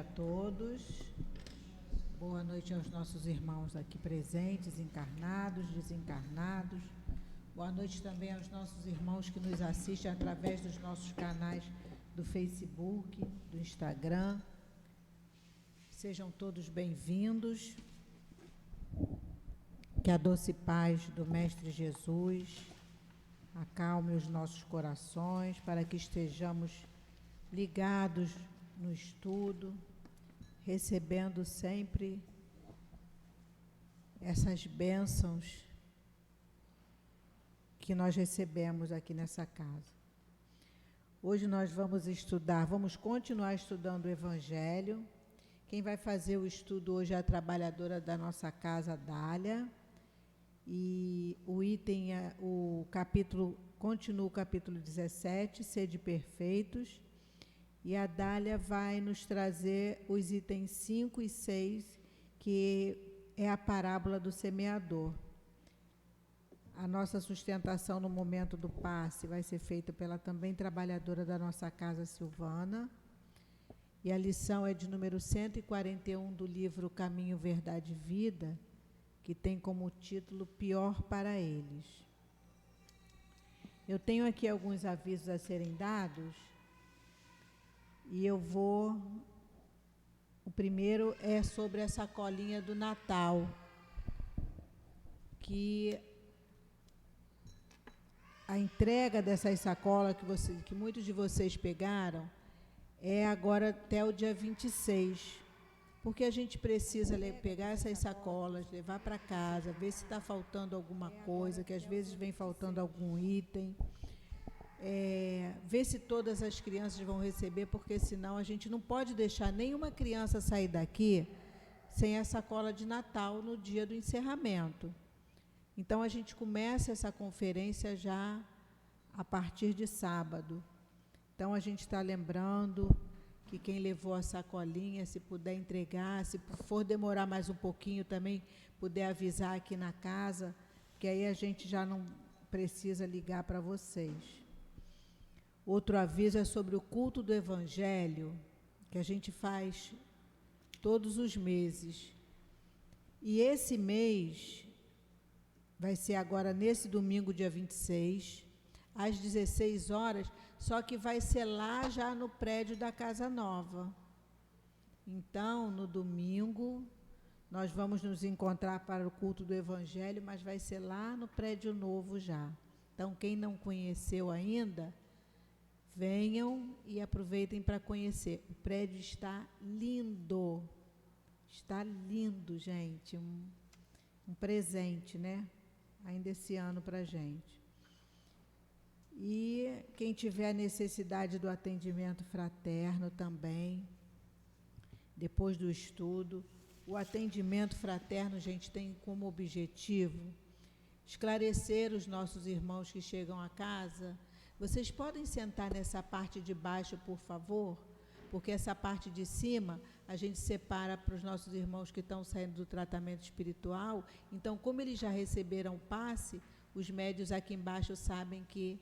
a todos. Boa noite aos nossos irmãos aqui presentes, encarnados, desencarnados. Boa noite também aos nossos irmãos que nos assistem através dos nossos canais do Facebook, do Instagram. Sejam todos bem-vindos. Que a doce paz do Mestre Jesus acalme os nossos corações para que estejamos ligados no estudo, recebendo sempre essas bênçãos que nós recebemos aqui nessa casa. Hoje nós vamos continuar estudando o Evangelho. Quem vai fazer o estudo hoje é a trabalhadora da nossa casa, Dália. E continua o capítulo 17, Sede Perfeitos. E a Dália vai nos trazer os itens 5 e 6, que é a parábola do semeador. A nossa sustentação no momento do passe vai ser feita pela também trabalhadora da nossa casa, Silvana. E a lição é de número 141 do livro Caminho, Verdade e Vida, que tem como título Pior para Eles. Eu tenho aqui alguns avisos a serem dados. E o primeiro é sobre a sacolinha do Natal, que a entrega dessas sacolas que muitos de vocês pegaram é agora até o dia 26, porque a gente precisa pegar essas sacolas, levar para casa, ver se está faltando alguma coisa, que às vezes vem faltando algum item. Ver se todas as crianças vão receber, porque senão a gente não pode deixar nenhuma criança sair daqui sem a sacola de Natal no dia do encerramento. Então a gente começa essa conferência já a partir de sábado. Então a gente está lembrando que quem levou a sacolinha, se puder entregar, se for demorar mais um pouquinho também, puder avisar aqui na casa, que aí a gente já não precisa ligar para vocês. Outro aviso é sobre o culto do Evangelho, que a gente faz todos os meses. E esse mês vai ser agora nesse domingo, dia 26, às 16 horas, só que vai ser lá já no prédio da Casa Nova. Então, no domingo, nós vamos nos encontrar para o culto do Evangelho, mas vai ser lá no prédio novo já. Então, quem não conheceu ainda, venham e aproveitem para conhecer. O prédio está lindo. Está lindo, gente. Um presente, né? Ainda esse ano para a gente. E quem tiver necessidade do atendimento fraterno também, depois do estudo, o atendimento fraterno, gente, tem como objetivo esclarecer os nossos irmãos que chegam à casa. Vocês podem sentar nessa parte de baixo, por favor? Porque essa parte de cima a gente separa para os nossos irmãos que estão saindo do tratamento espiritual. Então, como eles já receberam o passe, os médios aqui embaixo sabem que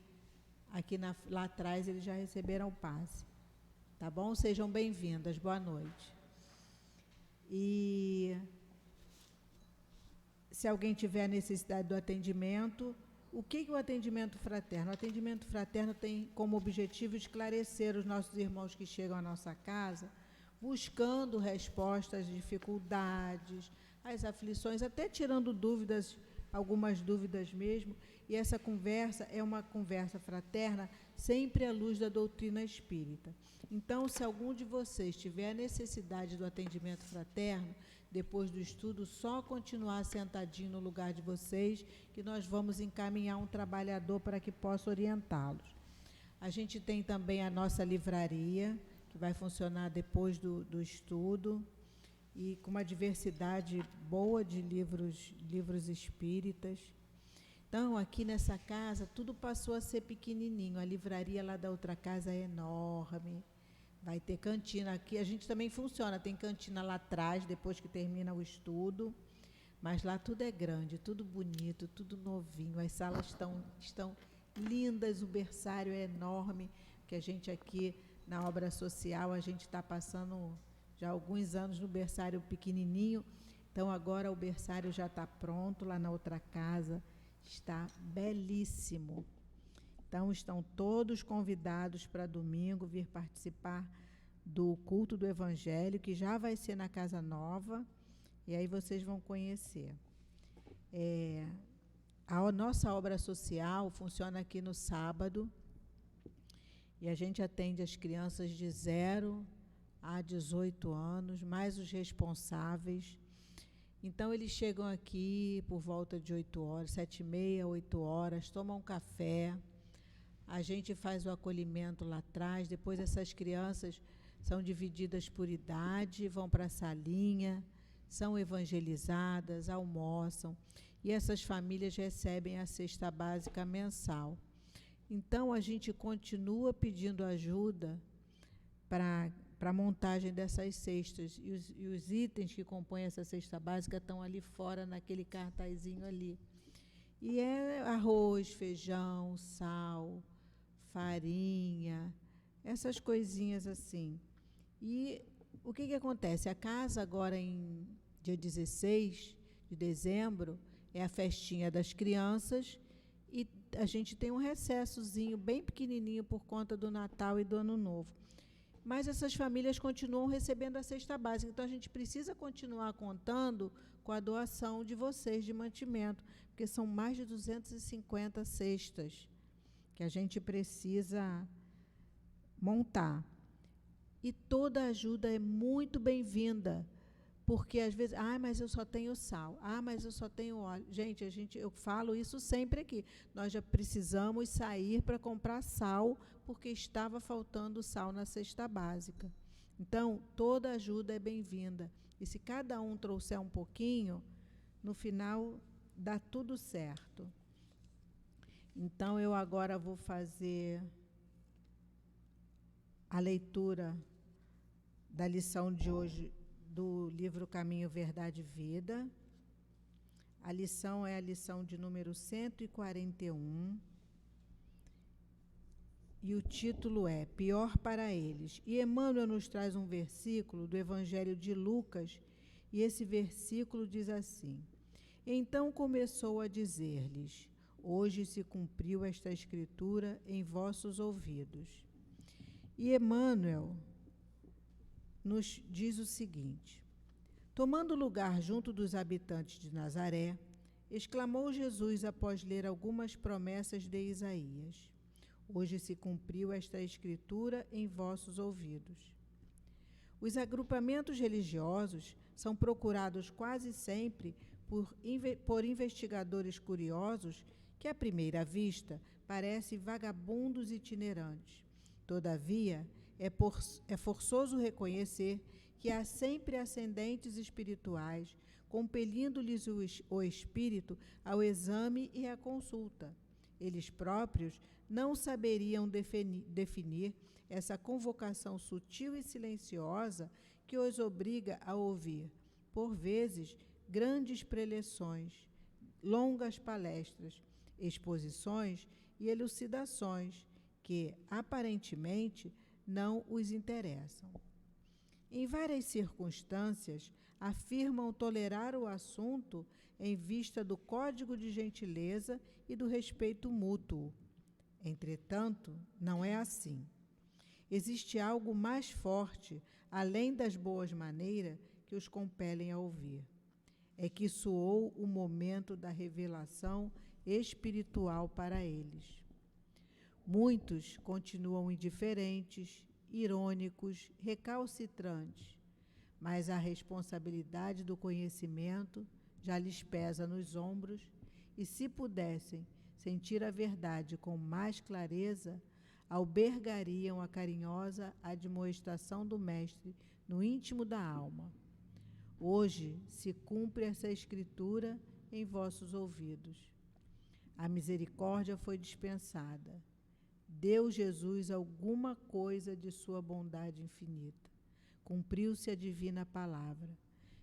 lá atrás eles já receberam o passe. Tá bom? Sejam bem-vindas. Boa noite. E se alguém tiver necessidade do atendimento, o que é o atendimento fraterno? O atendimento fraterno tem como objetivo esclarecer os nossos irmãos que chegam à nossa casa, buscando respostas às dificuldades, às aflições, até tirando dúvidas, algumas dúvidas mesmo. E essa conversa é uma conversa fraterna, sempre à luz da doutrina espírita. Então, se algum de vocês tiver a necessidade do atendimento fraterno, depois do estudo, só continuar sentadinho no lugar de vocês, que nós vamos encaminhar um trabalhador para que possa orientá-los. A gente tem também a nossa livraria, que vai funcionar depois do estudo, e com uma diversidade boa de livros espíritas. Então, aqui nessa casa, tudo passou a ser pequenininho. A livraria lá da outra casa é enorme. Vai ter cantina aqui. A gente também funciona. Tem cantina lá atrás, depois que termina o estudo. Mas lá tudo é grande, tudo bonito, tudo novinho. As salas estão lindas, o berçário é enorme, que a gente aqui, na obra social, a gente está passando já há alguns anos no berçário pequenininho. Então agora o berçário já está pronto lá na outra casa, está belíssimo. Então estão todos convidados para domingo vir participar do culto do Evangelho, que já vai ser na Casa Nova, e aí vocês vão conhecer. A nossa obra social funciona aqui no sábado, e a gente atende as crianças de 0 a 18 anos, mais os responsáveis. Então, eles chegam aqui por volta de 8 horas, 7h30, 8 horas, tomam um café, a gente faz o acolhimento lá atrás, depois essas crianças são divididas por idade, vão para a salinha, são evangelizadas, almoçam, e essas famílias recebem a cesta básica mensal. Então, a gente continua pedindo ajuda para a montagem dessas cestas, e os itens que compõem essa cesta básica estão ali fora, naquele cartazinho ali. E é arroz, feijão, sal, farinha, essas coisinhas assim. E o que acontece? A casa agora, em dia 16 de dezembro, é a festinha das crianças, e a gente tem um recessozinho bem pequenininho por conta do Natal e do Ano Novo. Mas essas famílias continuam recebendo a cesta básica, então a gente precisa continuar contando com a doação de vocês de mantimento, porque são mais de 250 cestas que a gente precisa montar. E toda ajuda é muito bem-vinda, porque às vezes, mas eu só tenho sal, mas eu só tenho óleo. Gente, eu falo isso sempre aqui, nós já precisamos sair para comprar sal, porque estava faltando sal na cesta básica. Então, toda ajuda é bem-vinda. E se cada um trouxer um pouquinho, no final dá tudo certo. Então, eu agora vou fazer a leitura da lição de hoje, do livro Caminho, Verdade e Vida. A lição é a lição de número 141. E o título é Pior para Eles. E Emmanuel nos traz um versículo do Evangelho de Lucas, e esse versículo diz assim: Então começou a dizer-lhes: Hoje se cumpriu esta escritura em vossos ouvidos. E Emmanuel nos diz o seguinte: Tomando lugar junto dos habitantes de Nazaré, exclamou Jesus após ler algumas promessas de Isaías: Hoje se cumpriu esta escritura em vossos ouvidos. Os agrupamentos religiosos são procurados quase sempre por investigadores curiosos que, à primeira vista, parecem vagabundos itinerantes. Todavia, é forçoso reconhecer que há sempre ascendentes espirituais, compelindo-lhes o espírito ao exame e à consulta. Eles próprios não saberiam definir essa convocação sutil e silenciosa que os obriga a ouvir, por vezes, grandes preleções, longas palestras, exposições e elucidações que, aparentemente, não os interessam. Em várias circunstâncias, afirmam tolerar o assunto em vista do código de gentileza e do respeito mútuo. Entretanto, não é assim. Existe algo mais forte, além das boas maneiras, que os compelem a ouvir. É que soou o momento da revelação espiritual para eles. Muitos continuam indiferentes, irônicos, recalcitrantes, mas a responsabilidade do conhecimento já lhes pesa nos ombros, e se pudessem sentir a verdade com mais clareza, albergariam a carinhosa admoestação do Mestre no íntimo da alma. Hoje se cumpre essa escritura em vossos ouvidos. A misericórdia foi dispensada. Deu Jesus alguma coisa de sua bondade infinita. Cumpriu-se a divina palavra.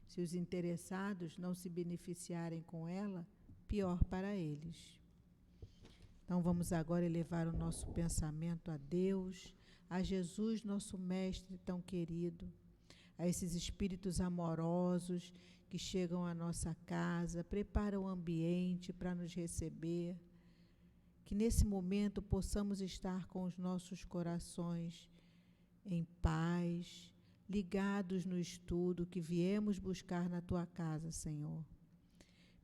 Se os interessados não se beneficiarem com ela, pior para eles. Então vamos agora elevar o nosso pensamento a Deus, a Jesus, nosso Mestre tão querido, a esses espíritos amorosos que chegam à nossa casa, prepara o ambiente para nos receber, que nesse momento possamos estar com os nossos corações em paz, ligados no estudo que viemos buscar na tua casa, Senhor.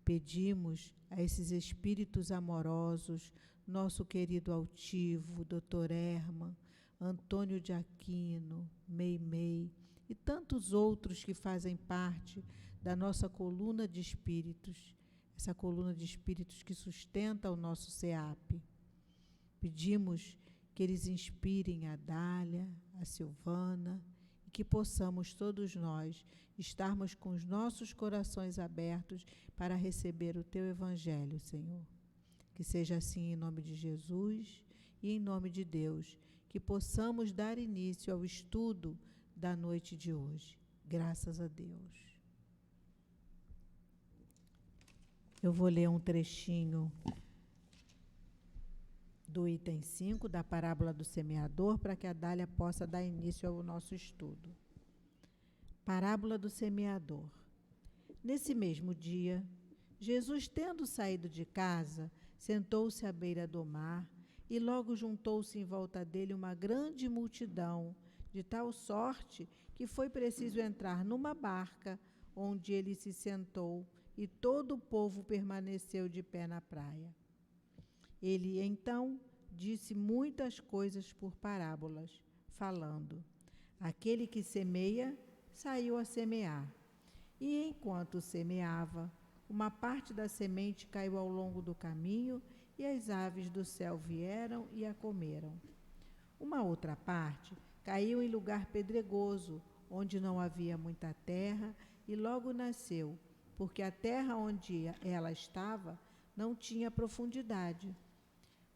Pedimos a esses espíritos amorosos, nosso querido altivo, Dr. Herman, Antônio de Aquino, Meimei e tantos outros que fazem parte da nossa coluna de espíritos, essa coluna de espíritos que sustenta o nosso SEAP. Pedimos que eles inspirem a Dália, a Silvana, e que possamos todos nós estarmos com os nossos corações abertos para receber o teu Evangelho, Senhor. Que seja assim em nome de Jesus e em nome de Deus, que possamos dar início ao estudo da noite de hoje. Graças a Deus. Eu vou ler um trechinho do item 5 da parábola do semeador, para que a Dália possa dar início ao nosso estudo. Parábola do semeador. Nesse mesmo dia, Jesus, tendo saído de casa, sentou-se à beira do mar, e logo juntou-se em volta dele uma grande multidão, de tal sorte que foi preciso entrar numa barca, onde ele se sentou, e todo o povo permaneceu de pé na praia. Ele, então, disse muitas coisas por parábolas, falando: aquele que semeia, saiu a semear. E enquanto semeava, uma parte da semente caiu ao longo do caminho, e as aves do céu vieram e a comeram. Uma outra parte caiu em lugar pedregoso, onde não havia muita terra, e logo nasceu, porque a terra onde ela estava não tinha profundidade.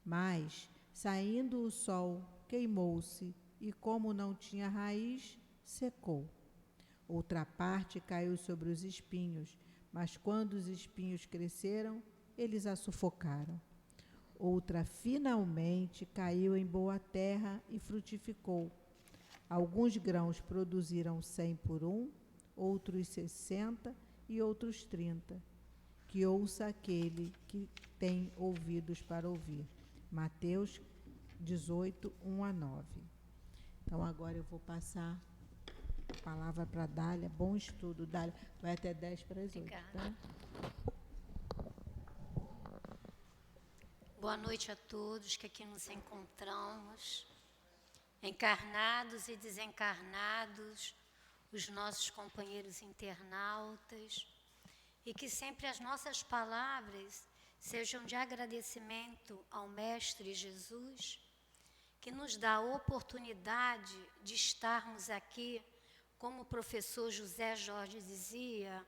Mas, saindo o sol, queimou-se, e como não tinha raiz, secou. Outra parte caiu sobre os espinhos, mas quando os espinhos cresceram, eles a sufocaram. Outra, finalmente, caiu em boa terra e frutificou. Alguns grãos produziram 100 por 1, outros 60 e outros 30. Que ouça aquele que tem ouvidos para ouvir. Mateus 18, 1 a 9. Então, agora eu vou passar a palavra para a Dália. Bom estudo, Dália. Vai até 10 para as 8, tá? Boa noite a todos que aqui nos encontramos, encarnados e desencarnados, os nossos companheiros internautas, e que sempre as nossas palavras sejam de agradecimento ao Mestre Jesus, que nos dá a oportunidade de estarmos aqui, como o professor José Jorge dizia,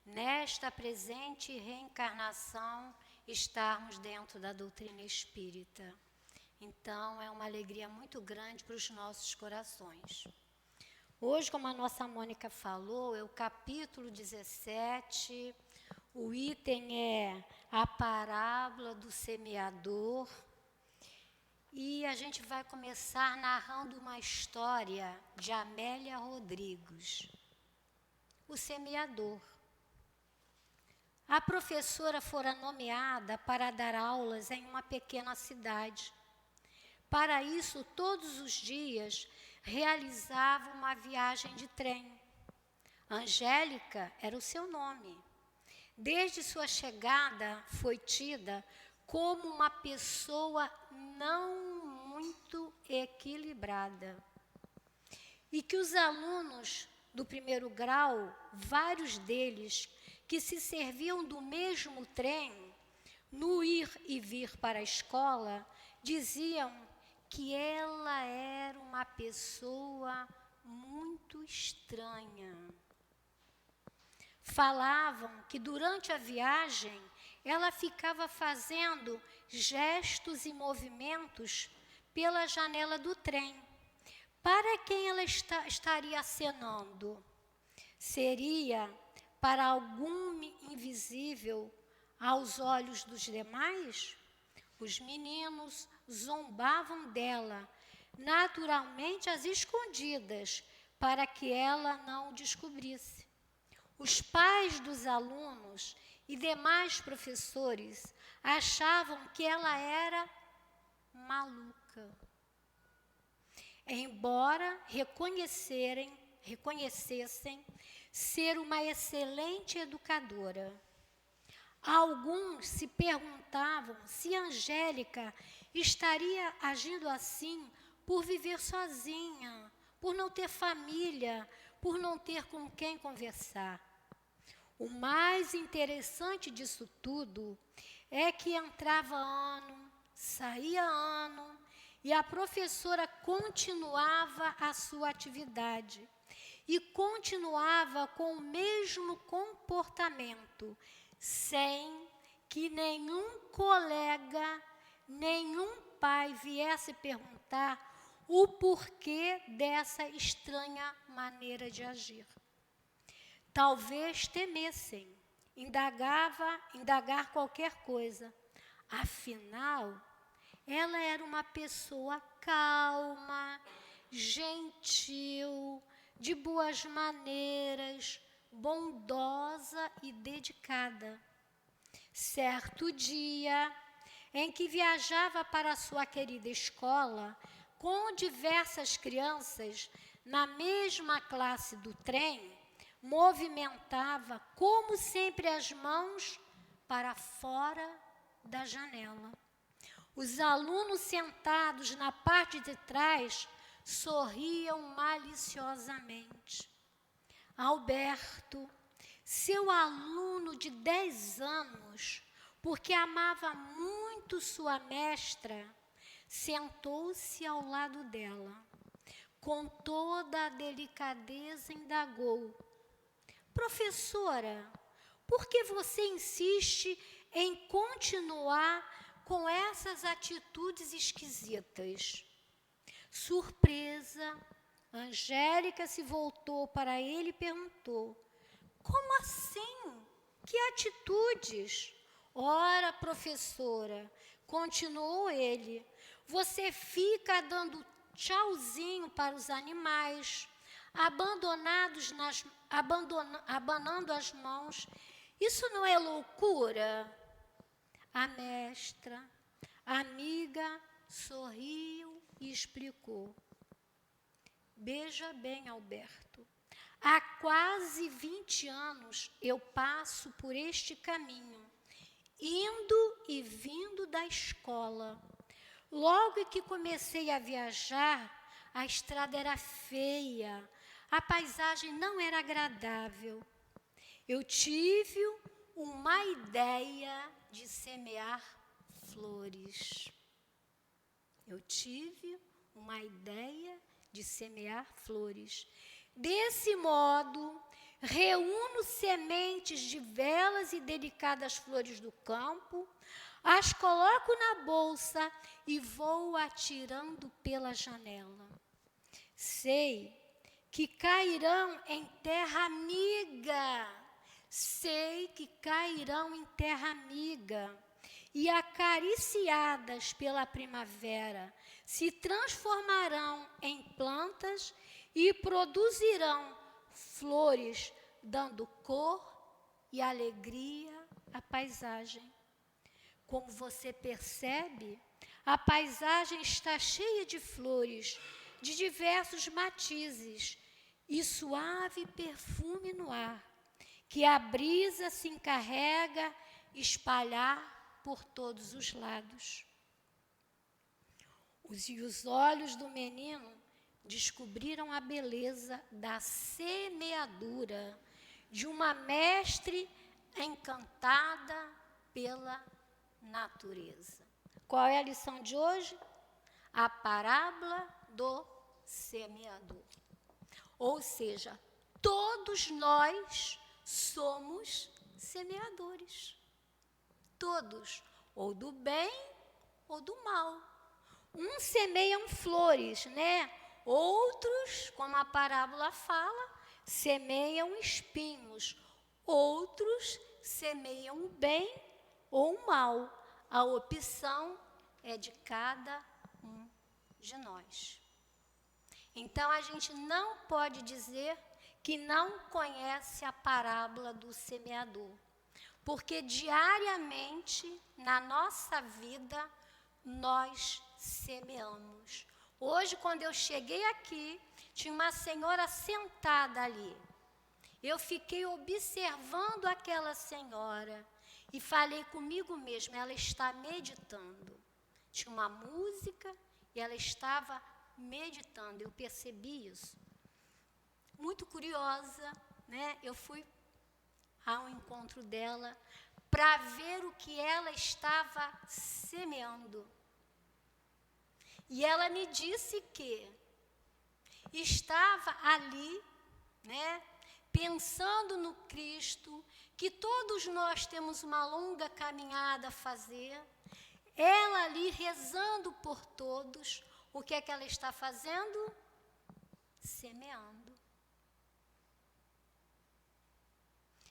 nesta presente reencarnação, estarmos dentro da doutrina espírita. Então, é uma alegria muito grande para os nossos corações. Hoje, como a nossa Mônica falou, é o capítulo 17, o item é a parábola do semeador, e a gente vai começar narrando uma história de Amélia Rodrigues, o semeador. A professora fora nomeada para dar aulas em uma pequena cidade. Para isso, todos os dias, realizava uma viagem de trem. Angélica era o seu nome. Desde sua chegada, foi tida como uma pessoa não muito equilibrada. E que os alunos do primeiro grau, vários deles, que se serviam do mesmo trem, no ir e vir para a escola, diziam que ela era uma pessoa muito estranha. Falavam que durante a viagem ela ficava fazendo gestos e movimentos pela janela do trem. Para quem ela estaria acenando? Seria para algum invisível aos olhos dos demais? Os meninos zombavam dela, naturalmente às escondidas, para que ela não o descobrisse. Os pais dos alunos e demais professores achavam que ela era maluca. Embora reconhecessem ser uma excelente educadora. Alguns se perguntavam se Angélica estaria agindo assim por viver sozinha, por não ter família, por não ter com quem conversar. O mais interessante disso tudo é que entrava ano, saía ano, e a professora continuava a sua atividade e continuava com o mesmo comportamento, sem que nenhum colega, nenhum pai viesse perguntar o porquê dessa estranha maneira de agir. Talvez temessem, indagar qualquer coisa. Afinal, ela era uma pessoa calma, gentil, de boas maneiras, bondosa e dedicada. Certo dia, em que viajava para a sua querida escola, com diversas crianças na mesma classe do trem, movimentava, como sempre, as mãos para fora da janela. Os alunos sentados na parte de trás sorriam maliciosamente. Alberto, seu aluno de 10 anos, porque amava muito sua mestra, sentou-se ao lado dela. Com toda a delicadeza indagou: professora, por que você insiste em continuar com essas atitudes esquisitas? Surpresa, Angélica se voltou para ele e perguntou: como assim? Que atitudes? Ora, professora, continuou ele, você fica dando tchauzinho para os animais, abanando as mãos. Isso não é loucura? A mestra, amiga, sorriu e explicou: veja bem, Alberto, há quase 20 anos eu passo por este caminho, indo e vindo da escola. Logo que comecei a viajar, a estrada era feia, a paisagem não era agradável. Eu tive uma ideia de semear flores. Desse modo, reúno sementes de belas e delicadas flores do campo, as coloco na bolsa e vou atirando pela janela. Sei que cairão em terra amiga, e acariciadas pela primavera, se transformarão em plantas e produzirão flores, dando cor e alegria à paisagem. Como você percebe, a paisagem está cheia de flores, de diversos matizes, e suave perfume no ar, que a brisa se encarrega espalhar por todos os lados. Os olhos do menino descobriram a beleza da semeadura de uma mestre encantada pela natureza. Qual é a lição de hoje? A parábola do semeador. Ou seja, todos nós somos semeadores. Todos, ou do bem ou do mal. Uns semeiam flores, né? Outros, como a parábola fala, semeiam espinhos. Outros semeiam o bem ou o mal. A opção é de cada um de nós. Então, a gente não pode dizer que não conhece a parábola do semeador, porque diariamente, na nossa vida, nós semeamos. Hoje, quando eu cheguei aqui, tinha uma senhora sentada ali. Eu fiquei observando aquela senhora e falei comigo mesma, ela está meditando. Tinha uma música e ela estava meditando, eu percebi isso. Muito curiosa, né? Eu fui ao encontro dela para ver o que ela estava semeando. E ela me disse que estava ali, né, pensando no Cristo, que todos nós temos uma longa caminhada a fazer. Ela ali rezando por todos, o que é que ela está fazendo? Semeando.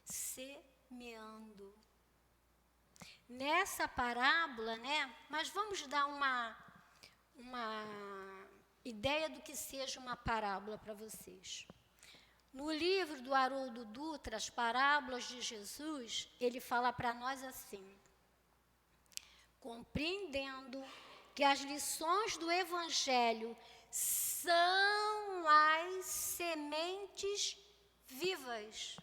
Semeando. Nessa parábola, né, mas vamos dar uma ideia do que seja uma parábola para vocês. No livro do Haroldo Dutra, As Parábolas de Jesus, ele fala para nós assim: compreendendo que as lições do Evangelho são as sementes vivas.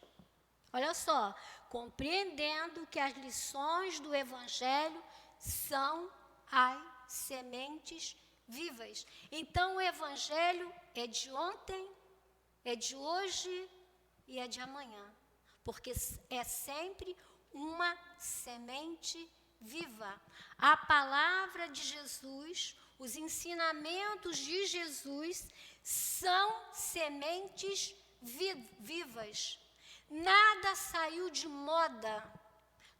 Olha só, compreendendo que as lições do Evangelho são as sementes vivas. Então, o Evangelho é de ontem, é de hoje e é de amanhã, porque é sempre uma semente viva. A palavra de Jesus, os ensinamentos de Jesus são sementes vivas. Nada saiu de moda,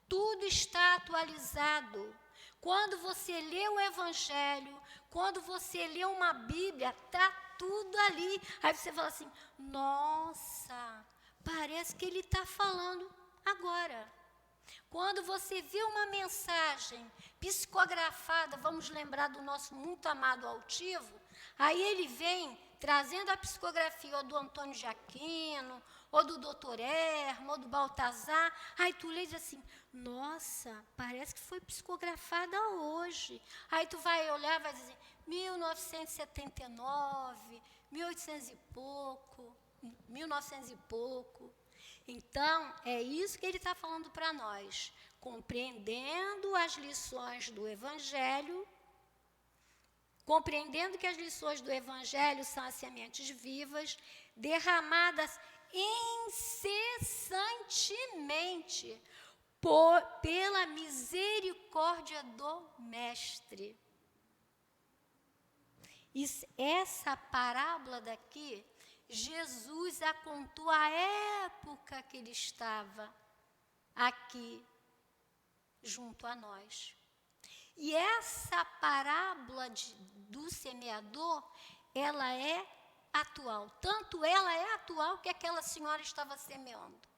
tudo está atualizado. Quando você lê o Evangelho, quando você lê uma Bíblia, está tudo ali. Aí você fala assim, nossa, parece que ele está falando agora. Quando você vê uma mensagem psicografada, vamos lembrar do nosso muito amado Altivo, aí ele vem trazendo a psicografia ou do Antônio de Aquino, ou do Dr. Hermo, ou do Baltazar, aí tu lê e diz assim, nossa, parece que foi psicografada hoje. Aí tu vai olhar e vai dizer, 1979, 1800 e pouco, 1900 e pouco. Então, é isso que ele está falando para nós, compreendendo as lições do Evangelho, compreendendo que as lições do Evangelho são as sementes vivas, derramadas incessantemente pela misericórdia do Mestre. Essa parábola daqui, Jesus a contou a época que ele estava aqui junto a nós. E essa parábola do semeador, ela é atual. Tanto ela é atual que aquela senhora estava semeando.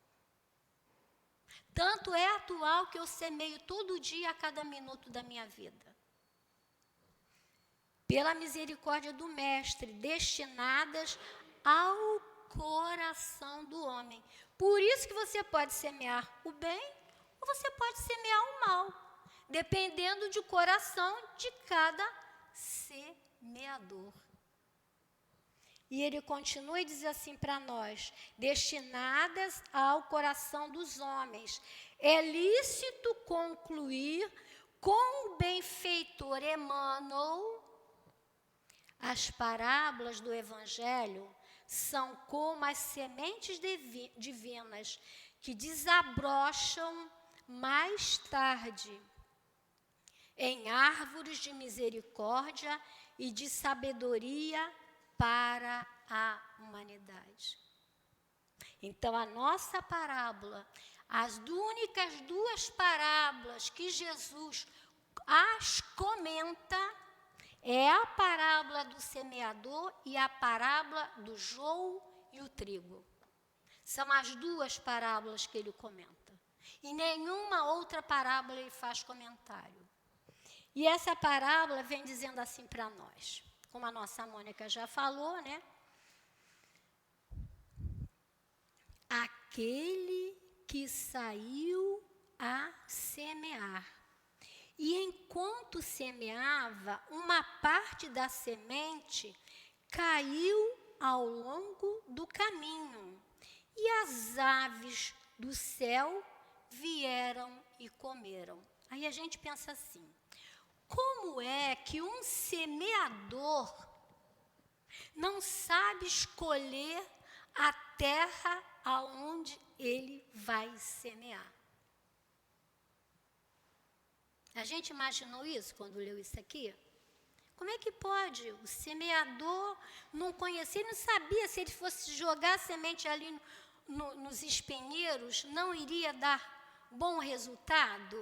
Tanto é atual que eu semeio todo dia, a cada minuto da minha vida. Pela misericórdia do Mestre, destinadas ao coração do homem. Por isso que você pode semear o bem ou você pode semear o mal, dependendo do coração de cada semeador. E ele continua e diz assim para nós, destinadas ao coração dos homens. É lícito concluir com o benfeitor Emmanuel, as parábolas do Evangelho são como as sementes divinas que desabrocham mais tarde em árvores de misericórdia e de sabedoria para a humanidade. Então, a nossa parábola, as únicas duas parábolas que Jesus as comenta, é a parábola do semeador e a parábola do joio e o trigo. São as duas parábolas que ele comenta. E nenhuma outra parábola ele faz comentário. E essa parábola vem dizendo assim para nós, como a nossa Mônica já falou, né? aquele que saiu a semear. E enquanto semeava, uma parte da semente caiu ao longo do caminho, e as aves do céu vieram e comeram. Aí a gente pensa assim: como é que um semeador não sabe escolher a terra aonde ele vai semear? A gente imaginou isso quando leu isso aqui? Como é que pode? O semeador não conhecia, não sabia se ele fosse jogar a semente ali nos espinheiros, não iria dar bom resultado?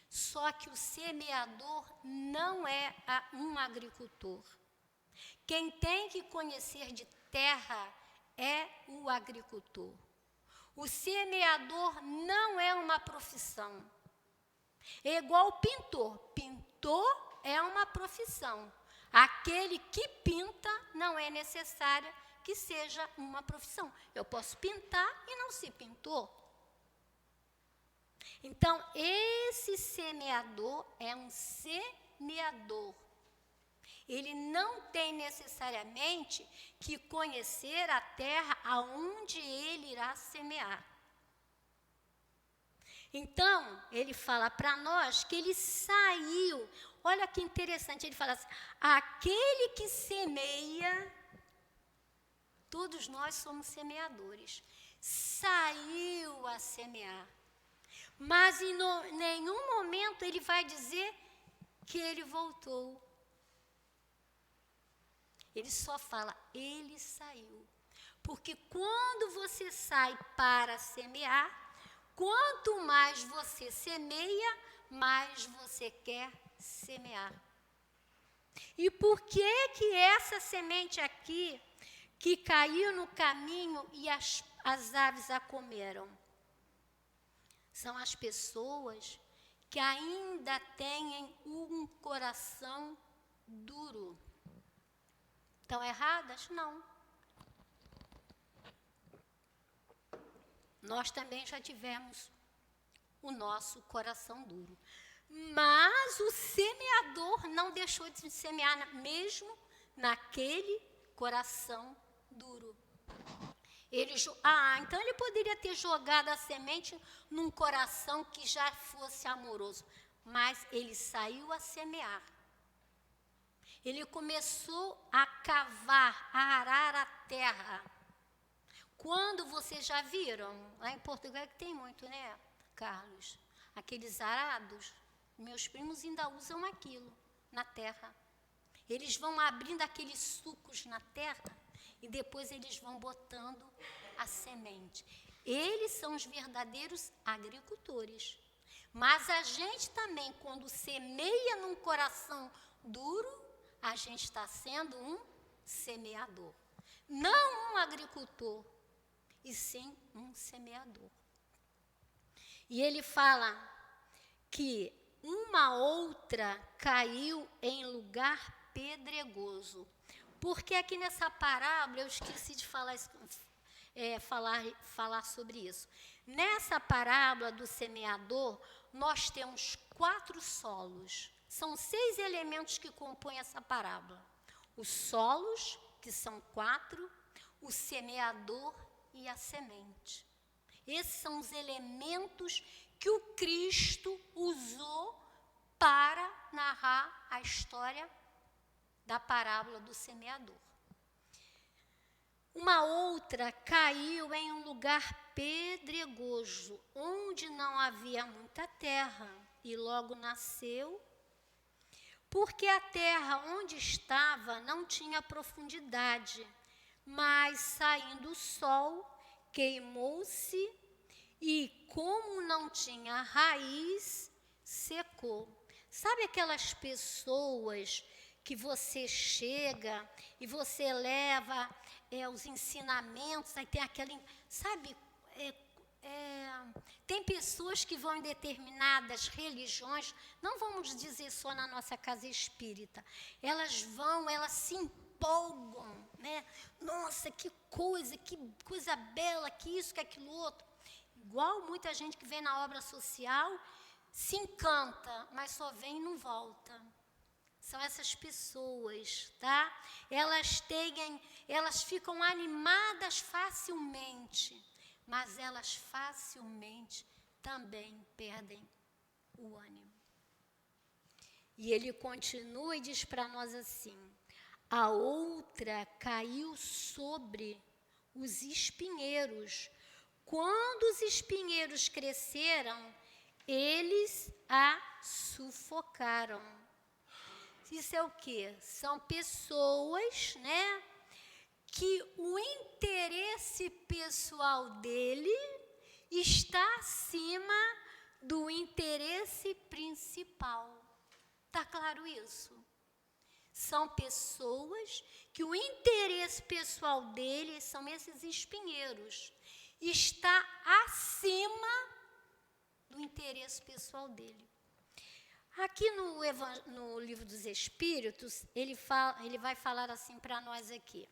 Só que o semeador não é um agricultor. Quem tem que conhecer de terra é o agricultor. O semeador não é uma profissão. É igual o pintor. Pintor é uma profissão. Aquele que pinta não é necessário que seja uma profissão. Eu posso pintar e não ser pintor. Então, esse semeador é um semeador. Ele não tem necessariamente que conhecer a terra aonde ele irá semear. Então, ele fala para nós que ele saiu. Olha que interessante, ele fala assim: aquele que semeia, todos nós somos semeadores, saiu a semear. Mas em nenhum momento ele vai dizer que ele voltou. Ele só fala, ele saiu. Porque quando você sai para semear, quanto mais você semeia, mais você quer semear. E por que essa semente aqui, que caiu no caminho e as aves a comeram? São as pessoas que ainda têm um coração duro. Estão erradas? Não. Nós também já tivemos o nosso coração duro. Mas o semeador não deixou de semear mesmo naquele coração duro. Então ele poderia ter jogado a semente num coração que já fosse amoroso. Mas ele saiu a semear. Ele começou a cavar, a arar a terra. Quando vocês já viram, lá em Portugal que tem muito, né, Carlos? Aqueles arados, meus primos ainda usam aquilo na terra. Eles vão abrindo aqueles sucos na terra e depois eles vão botando a semente. Eles são os verdadeiros agricultores. Mas a gente também, quando semeia num coração duro, a gente está sendo um semeador. Não um agricultor, e sim um semeador. E ele fala que uma outra caiu em lugar pedregoso. Porque aqui nessa parábola, eu esqueci de falar sobre isso. Nessa parábola do semeador, nós temos 4 solos. São 6 elementos que compõem essa parábola. Os solos, que são 4, o semeador e a semente. Esses são os elementos que o Cristo usou para narrar a história da parábola do semeador. Uma outra caiu em um lugar pedregoso, onde não havia muita terra, e logo nasceu, porque a terra onde estava não tinha profundidade, mas saindo o sol, queimou-se e, como não tinha raiz, secou. Sabe aquelas pessoas que você chega e você leva os ensinamentos, aí tem aquele, sabe, tem pessoas que vão em determinadas religiões, não vamos dizer só na nossa casa espírita, elas se empolgam né? Nossa, que coisa bela, que isso, que aquilo outro. Igual muita gente que vem na obra social, se encanta, mas só vem e não volta. São essas pessoas, tá? Elas ficam animadas facilmente, mas elas facilmente também perdem o ânimo. E ele continua e diz para nós assim: a outra caiu sobre os espinheiros. Quando os espinheiros cresceram, eles a sufocaram. Isso é o quê? São pessoas, né, que o interesse pessoal dele está acima do interesse principal. Está claro isso? São pessoas que o interesse pessoal deles, são esses espinheiros, está acima do interesse pessoal dele. Aqui no Livro dos Espíritos, ele vai falar assim para nós aqui.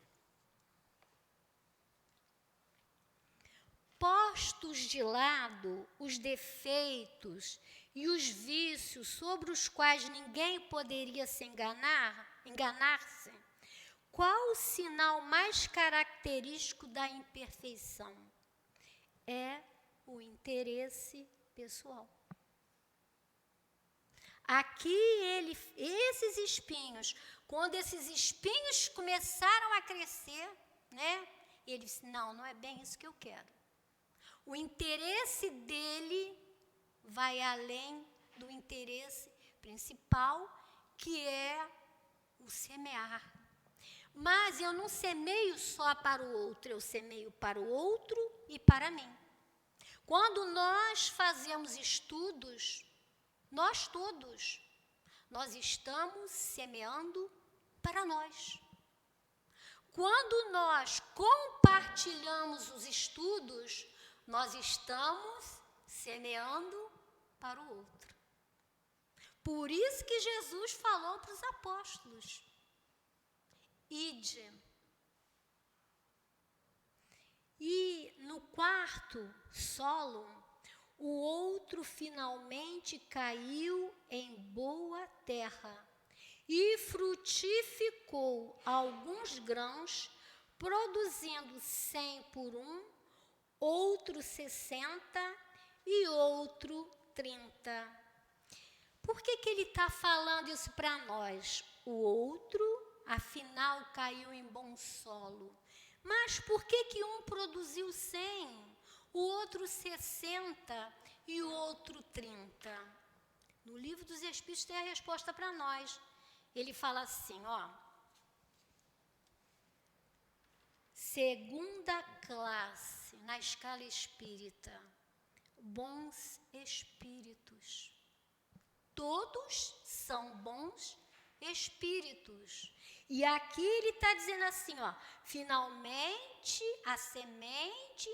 Postos de lado os defeitos e os vícios sobre os quais ninguém poderia se enganar-se, qual o sinal mais característico da imperfeição? É o interesse pessoal. Aqui esses espinhos, quando esses espinhos começaram a crescer, né? Ele disse, não é bem isso que eu quero. O interesse dele vai além do interesse principal, que é o semear. Mas eu não semeio só para o outro, eu semeio para o outro e para mim. Quando nós fazemos estudos, nós todos, nós estamos semeando para nós. Quando nós compartilhamos os estudos, nós estamos semeando para o outro. Por isso que Jesus falou para os apóstolos: ide. E no quarto solo, o outro finalmente caiu em boa terra e frutificou alguns grãos, produzindo 100 por um, outro 60 e outro 30. Por que ele está falando isso para nós? O outro, afinal, caiu em bom solo. Mas por que um produziu 100, o outro 60 e o outro 30? No Livro dos Espíritos tem a resposta para nós. Ele fala assim, segunda classe na escala espírita, bons espíritos. Todos são bons espíritos. E aqui ele está dizendo assim, finalmente a semente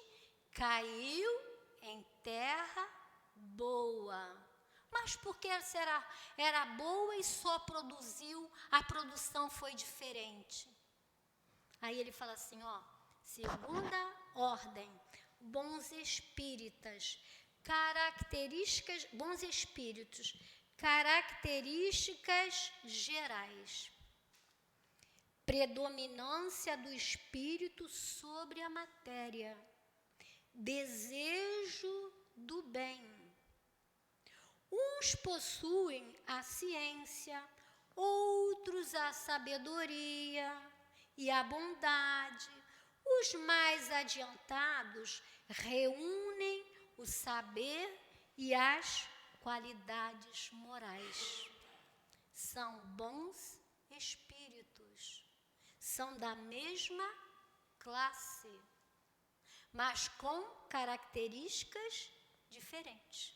caiu em terra boa. Mas por que era boa e só produziu, a produção foi diferente? Aí ele fala assim, segunda ordem, bons espíritas, bons espíritos, características gerais. Predominância do espírito sobre a matéria, desejo do bem. Uns possuem a ciência, outros a sabedoria e a bondade. Os mais adiantados reúnem o saber e as qualidades morais. São bons espíritos. São da mesma classe, mas com características diferentes.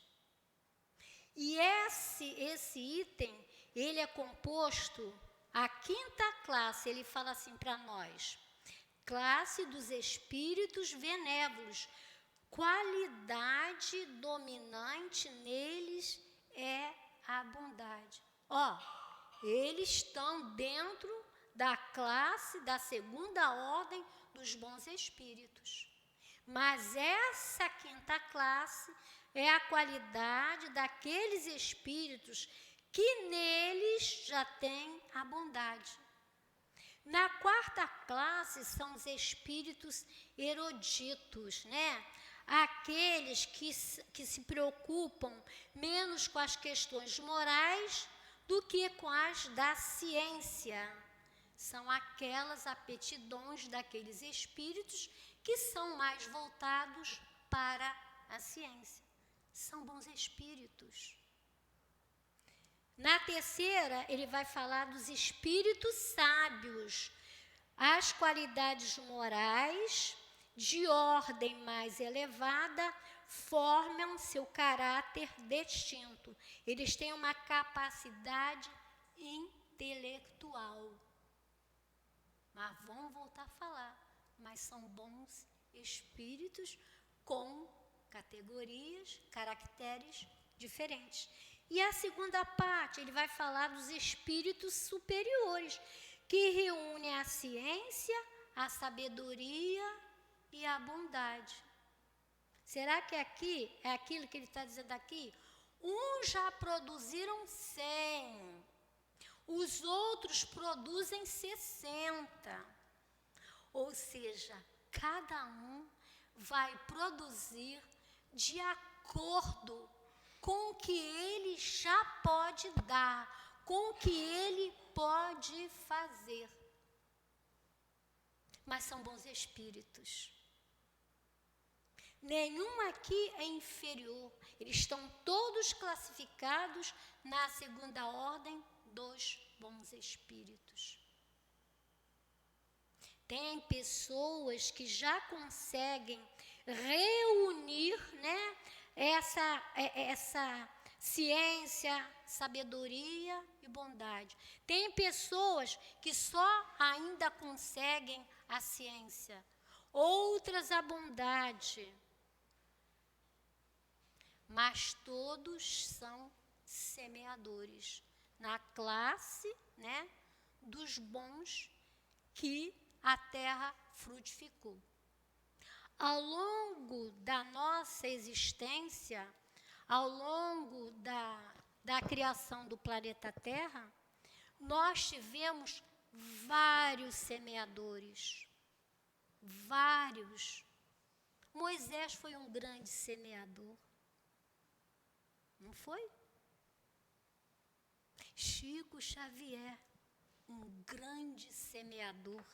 E esse item, ele é composto, a quinta classe, ele fala assim para nós, classe dos espíritos benévolos, qualidade dominante neles é a bondade. Eles estão dentro da classe da segunda ordem dos bons espíritos. Mas essa quinta classe é a qualidade daqueles espíritos que neles já têm a bondade. Na quarta classe são os espíritos eruditos, né? Aqueles que se preocupam menos com as questões morais do que com as da ciência. São aquelas aptidões daqueles espíritos que são mais voltados para a ciência. São bons espíritos. Na terceira, ele vai falar dos espíritos sábios, as qualidades morais de ordem mais elevada formam seu caráter distinto. Eles têm uma capacidade intelectual. Mas vamos voltar a falar, mas são bons espíritos com categorias, caracteres diferentes. E a segunda parte, ele vai falar dos espíritos superiores, que reúnem a ciência, a sabedoria e a bondade. Será que aqui é aquilo que ele está dizendo aqui? Uns já produziram 100, os outros produzem 60. Ou seja, cada um vai produzir de acordo com o que ele já pode dar, com o que ele pode fazer. Mas são bons espíritos. Nenhum aqui é inferior. Eles estão todos classificados na segunda ordem dos bons espíritos. Tem pessoas que já conseguem reunir, né, essa ciência, sabedoria e bondade. Tem pessoas que só ainda conseguem a ciência, outras a bondade. Mas todos são semeadores na classe, né, dos bons que a terra frutificou. Ao longo da nossa existência, ao longo da criação do planeta Terra, nós tivemos vários semeadores. Vários. Moisés foi um grande semeador. Não foi? Chico Xavier, um grande semeador.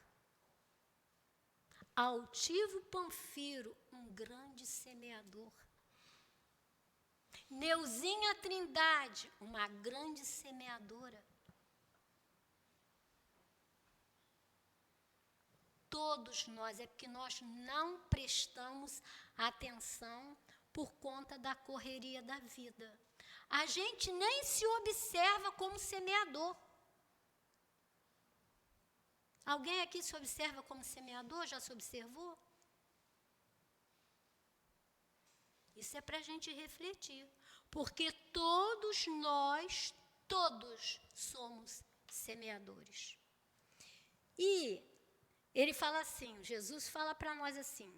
Altivo Panfiro, um grande semeador. Neuzinha Trindade, uma grande semeadora. Todos nós, é porque nós não prestamos atenção por conta da correria da vida. A gente nem se observa como semeador. Alguém aqui se observa como semeador? Já se observou? Isso é para a gente refletir. Porque todos nós, todos somos semeadores. E ele fala assim, Jesus fala para nós assim,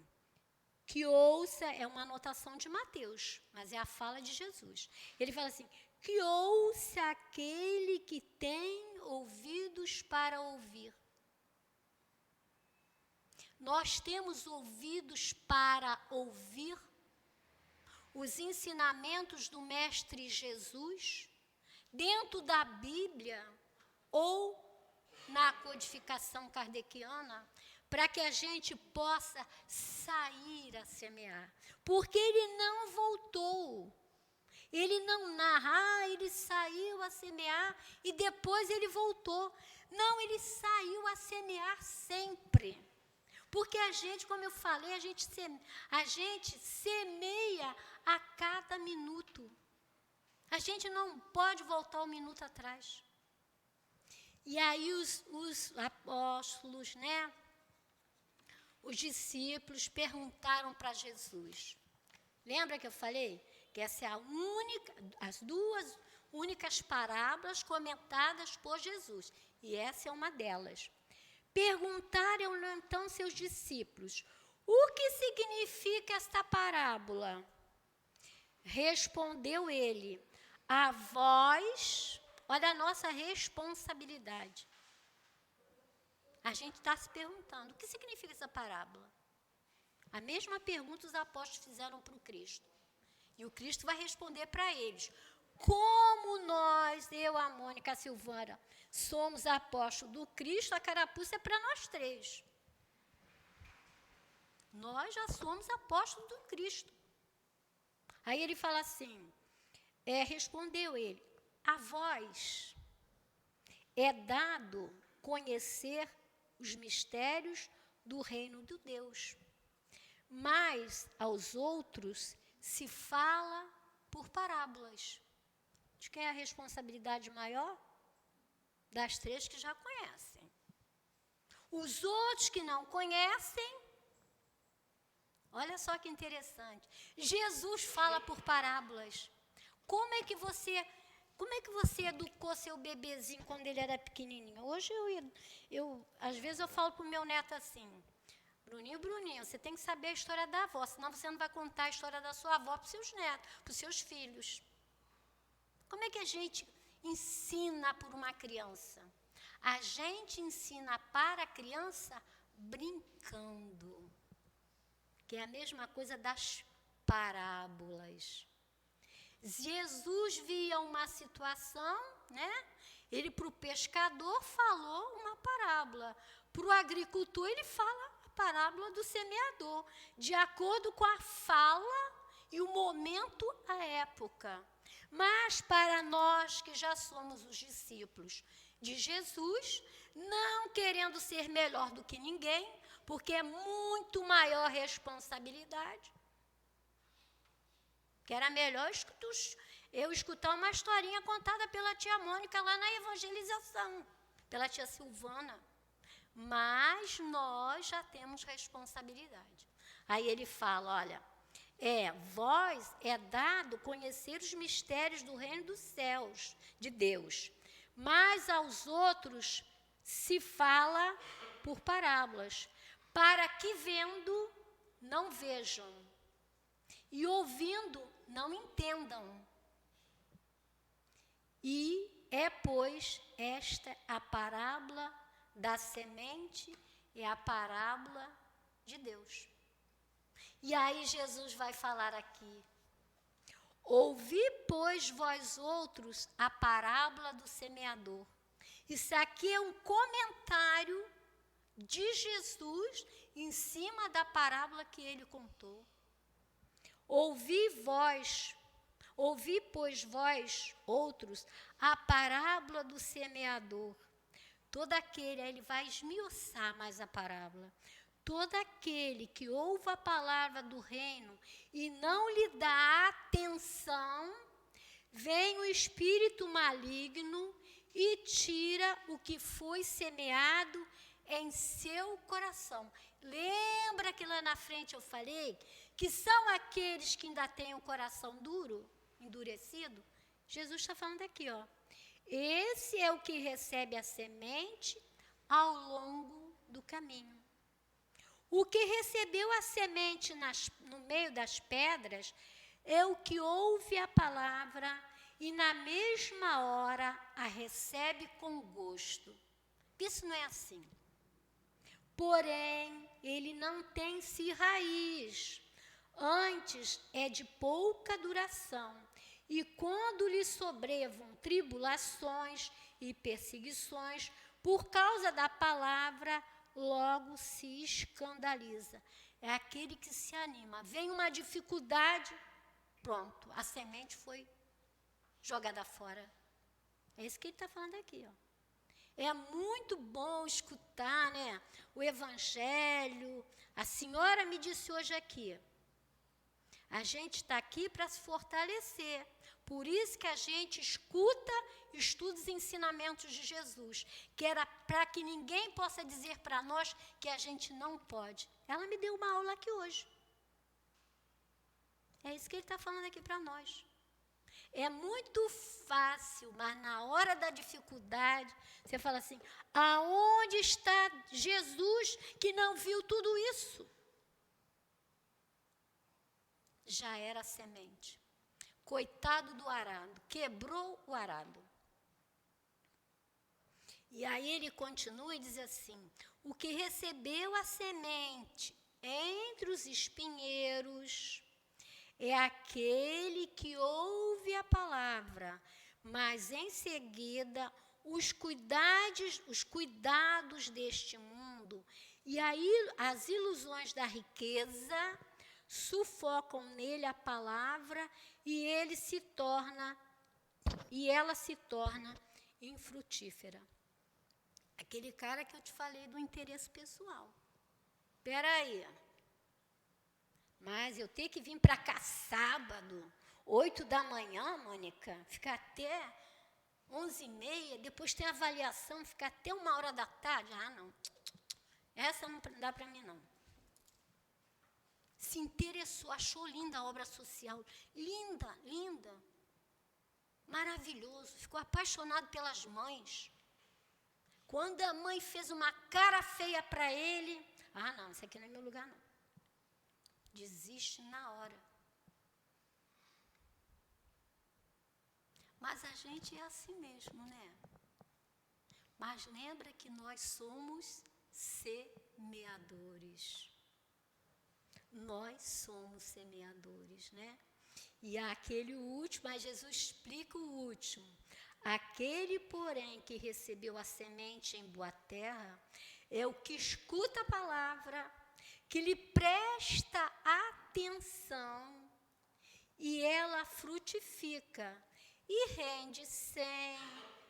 que ouça, é uma anotação de Mateus, mas é a fala de Jesus. Ele fala assim, que ouça aquele que tem ouvidos para ouvir. Nós temos ouvidos para ouvir os ensinamentos do Mestre Jesus dentro da Bíblia ou na codificação kardeciana, para que a gente possa sair a semear. Porque ele não voltou. Ele não narra, ele saiu a semear e depois ele voltou. Não, ele saiu a semear sempre. Porque a gente, como eu falei, a gente semeia a cada minuto. A gente não pode voltar um minuto atrás. E aí os apóstolos, né, os discípulos perguntaram para Jesus. Lembra que eu falei? Que essa é as duas únicas parábolas comentadas por Jesus. E essa é uma delas. Perguntaram então seus discípulos: o que significa esta parábola? Respondeu ele: a vós, olha a nossa responsabilidade. A gente está se perguntando, o que significa essa parábola? A mesma pergunta os apóstolos fizeram para o Cristo. E o Cristo vai responder para eles. Como nós, eu, a Mônica, a Silvana, somos apóstolos do Cristo, a carapuça é para nós três. Nós já somos apóstolos do Cristo. Aí ele fala assim, respondeu ele, a vós é dado conhecer os mistérios do reino de Deus, mas aos outros se fala por parábolas. De quem é a responsabilidade maior? Das três que já conhecem. Os outros que não conhecem, olha só que interessante. Jesus fala por parábolas. Como é que você educou seu bebezinho quando ele era pequenininho? Hoje às vezes eu falo para o meu neto assim, Bruninho, você tem que saber a história da avó, senão você não vai contar a história da sua avó para os seus netos, para os seus filhos. Como é que a gente ensina por uma criança? A gente ensina para a criança brincando, que é a mesma coisa das parábolas. Jesus via uma situação, né? Ele para o pescador falou uma parábola, para o agricultor ele fala a parábola do semeador, de acordo com a fala e o momento, a época. Mas para nós que já somos os discípulos de Jesus, não querendo ser melhor do que ninguém, porque é muito maior responsabilidade, que era melhor eu escutar uma historinha contada pela tia Mônica lá na evangelização, pela tia Silvana. Mas nós já temos responsabilidade. Aí ele fala, olha, vós é dado conhecer os mistérios do reino dos céus, de Deus, mas aos outros se fala por parábolas, para que vendo não vejam e ouvindo não entendam. E pois, esta a parábola da semente, é a parábola de Deus. E aí Jesus vai falar aqui, ouvi, pois, vós outros, a parábola do semeador. Isso aqui é um comentário de Jesus em cima da parábola que ele contou. Ouvi, pois, vós outros, a parábola do semeador. Todo aquele, aí ele vai esmiuçar mais a parábola. Todo aquele que ouve a palavra do reino e não lhe dá atenção, vem o espírito maligno e tira o que foi semeado em seu coração. Lembra que lá na frente eu falei que são aqueles que ainda têm o coração duro, endurecido? Jesus está falando aqui, ó. Esse é o que recebe a semente ao longo do caminho. O que recebeu a semente no meio das pedras é o que ouve a palavra e na mesma hora a recebe com gosto. Isso não é assim. Porém, ele não tem-se raiz, antes é de pouca duração. E quando lhe sobrevam tribulações e perseguições por causa da palavra, logo se escandaliza. É aquele que se anima. Vem uma dificuldade, pronto, a semente foi jogada fora. É isso que ele está falando aqui, ó. É muito bom escutar, né, o evangelho. A senhora me disse hoje aqui, a gente está aqui para se fortalecer. Por isso que a gente estuda os ensinamentos de Jesus, que era para que ninguém possa dizer para nós que a gente não pode. Ela me deu uma aula aqui hoje. É isso que ele está falando aqui para nós. É muito fácil, mas na hora da dificuldade, você fala assim, aonde está Jesus que não viu tudo isso? Já era semente. Coitado do arado, quebrou o arado. E aí ele continua e diz assim, o que recebeu a semente entre os espinheiros é aquele que ouve a palavra, mas em seguida os cuidados deste mundo e aí as ilusões da riqueza sufocam nele a palavra e ela se torna infrutífera. Aquele cara que eu te falei do interesse pessoal. Espera aí. Mas eu tenho que vir para cá sábado, 8 da manhã, Mônica, ficar até 11h30, depois tem avaliação, ficar até 1h da tarde. Ah, não. Essa não dá para mim, não. Se interessou, achou linda a obra social. Linda, linda. Maravilhoso. Ficou apaixonado pelas mães. Quando a mãe fez uma cara feia para ele, ah, não, isso aqui não é meu lugar, não. Desiste na hora. Mas a gente é assim mesmo, né? Mas lembra que nós somos semeadores. Nós somos semeadores, né? E aquele último, mas Jesus explica o último. Aquele, porém, que recebeu a semente em boa terra, é o que escuta a palavra, que lhe presta atenção, e ela frutifica, e rende 100,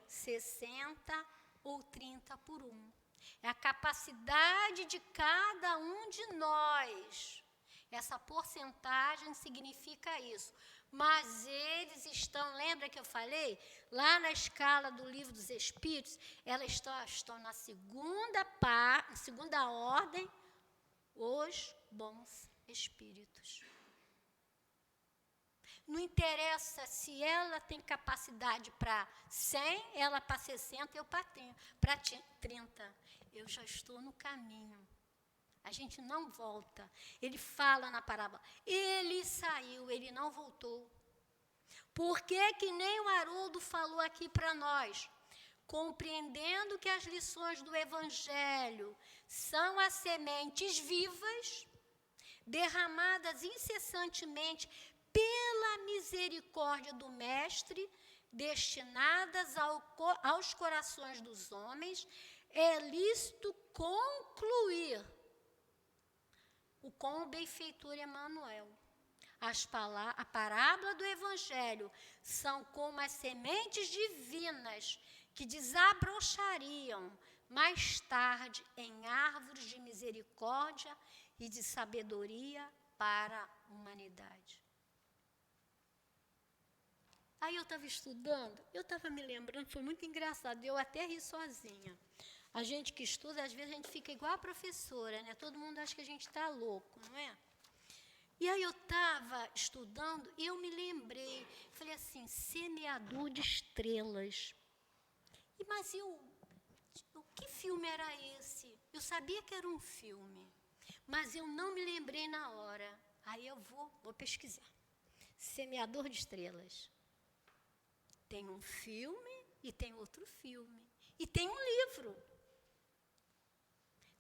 60 ou 30 por 1. É a capacidade de cada um de nós. Essa porcentagem significa isso. Mas eles estão, lembra que eu falei? Lá na escala do Livro dos Espíritos, elas estão na segunda ordem, os bons espíritos. Não interessa se ela tem capacidade para 100, ela para 60, eu para 30. Eu já estou no caminho. A gente não volta. Ele fala na parábola, ele saiu, ele não voltou. Por que nem o Haroldo falou aqui para nós? Compreendendo que as lições do Evangelho são as sementes vivas, derramadas incessantemente pela misericórdia do Mestre, destinadas aos corações dos homens, é lícito concluir com o benfeitor Emmanuel. A parábola do Evangelho são como as sementes divinas que desabrochariam mais tarde em árvores de misericórdia e de sabedoria para a humanidade. Aí eu estava estudando, eu estava me lembrando, foi muito engraçado, eu até ri sozinha. A gente que estuda, às vezes a gente fica igual a professora, né? Todo mundo acha que a gente está louco, não é? E aí eu estava estudando e eu me lembrei, falei assim, semeador de estrelas. Mas que filme era esse? Eu sabia que era um filme, mas eu não me lembrei na hora. Aí eu vou pesquisar. Semeador de estrelas. Tem um filme e tem outro filme. E tem um livro.